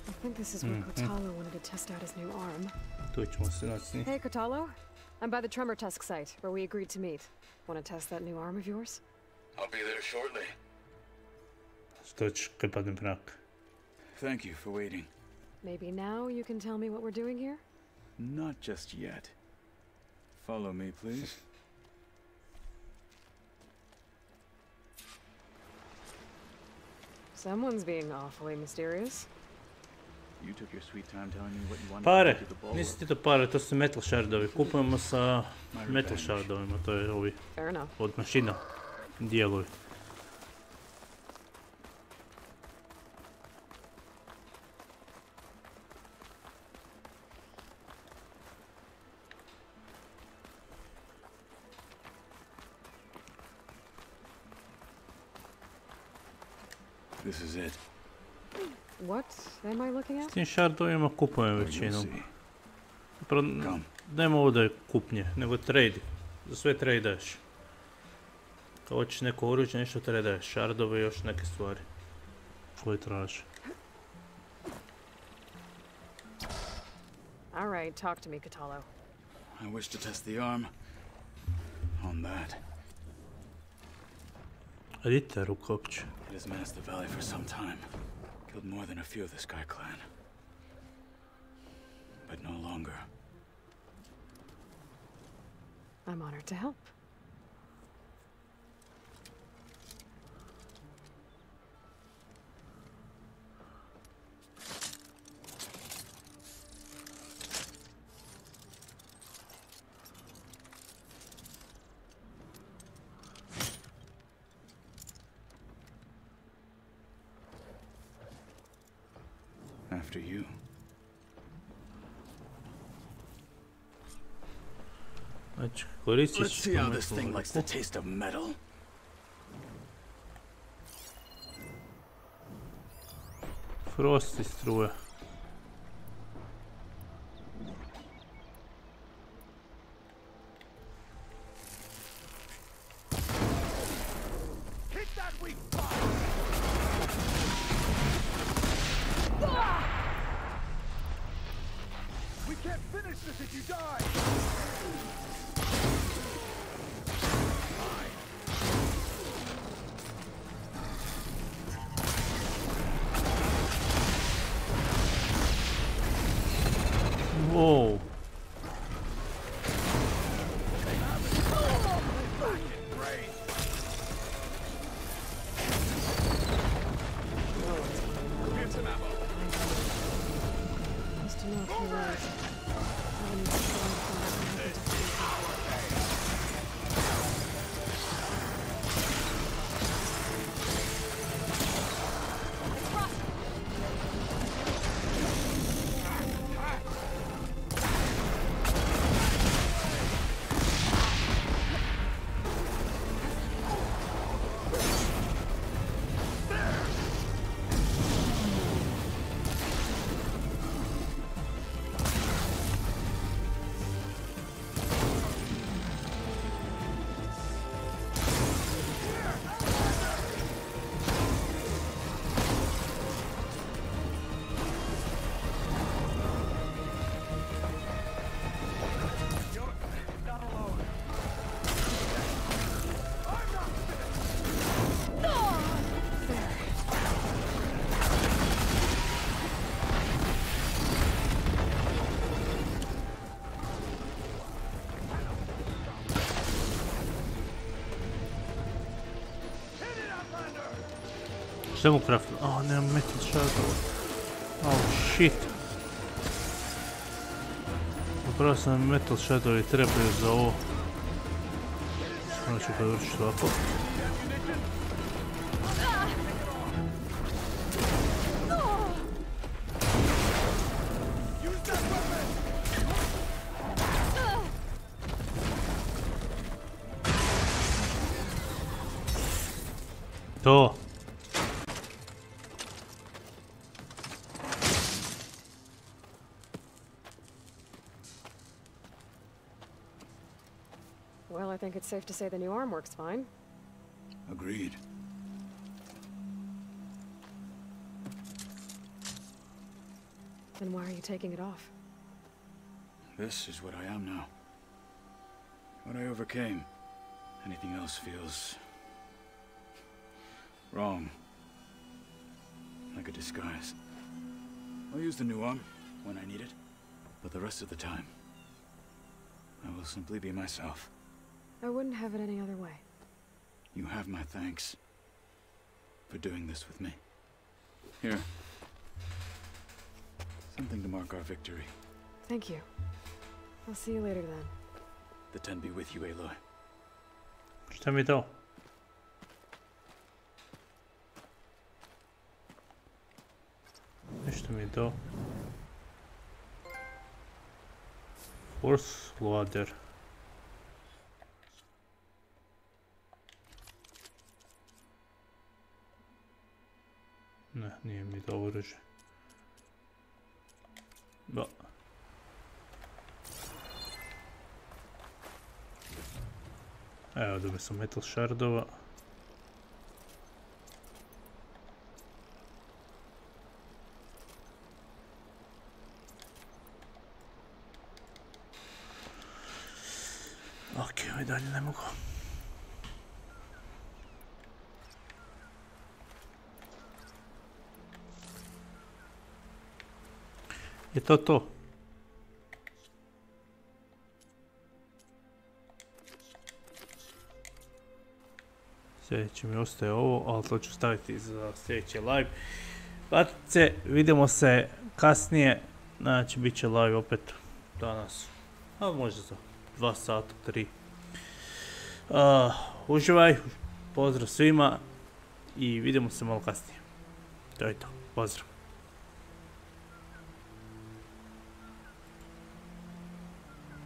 I think this is where Kotalo wanted to test out his new arm. Hey, Kotalo. I'm by the Tremor Tusk site, where we agreed to meet. Want to test that new arm of yours? I'll be there shortly. Thank you for waiting. Maybe now you can tell me what we're doing here? Not just yet. Follow me, please. Someone's being awfully mysterious. You took your sweet time telling me what you wanted Pare, to do to the ball. nisu ti to pare, to su metal shardovi. Kupujemo sa metal shardovima, to je ovi od mašina dijelovi. This is it. What am I looking at? S tim shardovima kupujem većinom. Nema ovdje kupnje, nego trade. Za sve tradeš. Kao hoćeš neko oruđe, nešto tradeš. Shardove i još neke stvari koje traže. All right, talk to me, Kotalo. I wish to test the arm on that. A di te ruka uopće? It has menaced the valley for some time. Killed more than a few of the Sky Clan. But no longer. I'm honored to help. After you. Let's see how this thing likes the taste of metal. Frost i struja. We can't finish this if you die! You're right. I need to go and find out what happened to Šta mu craft? Oh, nemam metal shardova. Oh, shit. Upravo sam metal shardovi trebaju za ovo. Samo ću podvršiti ovako. To. Well, I think it's safe to say the new arm works fine. Agreed. Then why are you taking it off? This is what I am now. What I overcame. Anything else feels wrong. Like a disguise. I'll use the new arm when I need it, but the rest of the time, I will simply be myself. I wouldn't have it any other way. You have my thanks for doing this with me. Here. Something to mark our victory. Thank you. I'll see you later then. The 10 be with you, Aloy. Šta mi je to? Nešto mi je to. Force loader. Ne, nije mi to oružje. Da. Evo, dobio sam metal shardova. Ok, ovaj dalje ne mogu. Je to to? Sljedeće mi ostaje ovo, ali to ću staviti za sljedeći live. Patice, vidimo se kasnije, znači bit će live opet danas, a možda za 2 sata, 3. Uživaj, pozdrav svima i vidimo se malo kasnije. To je to, pozdrav.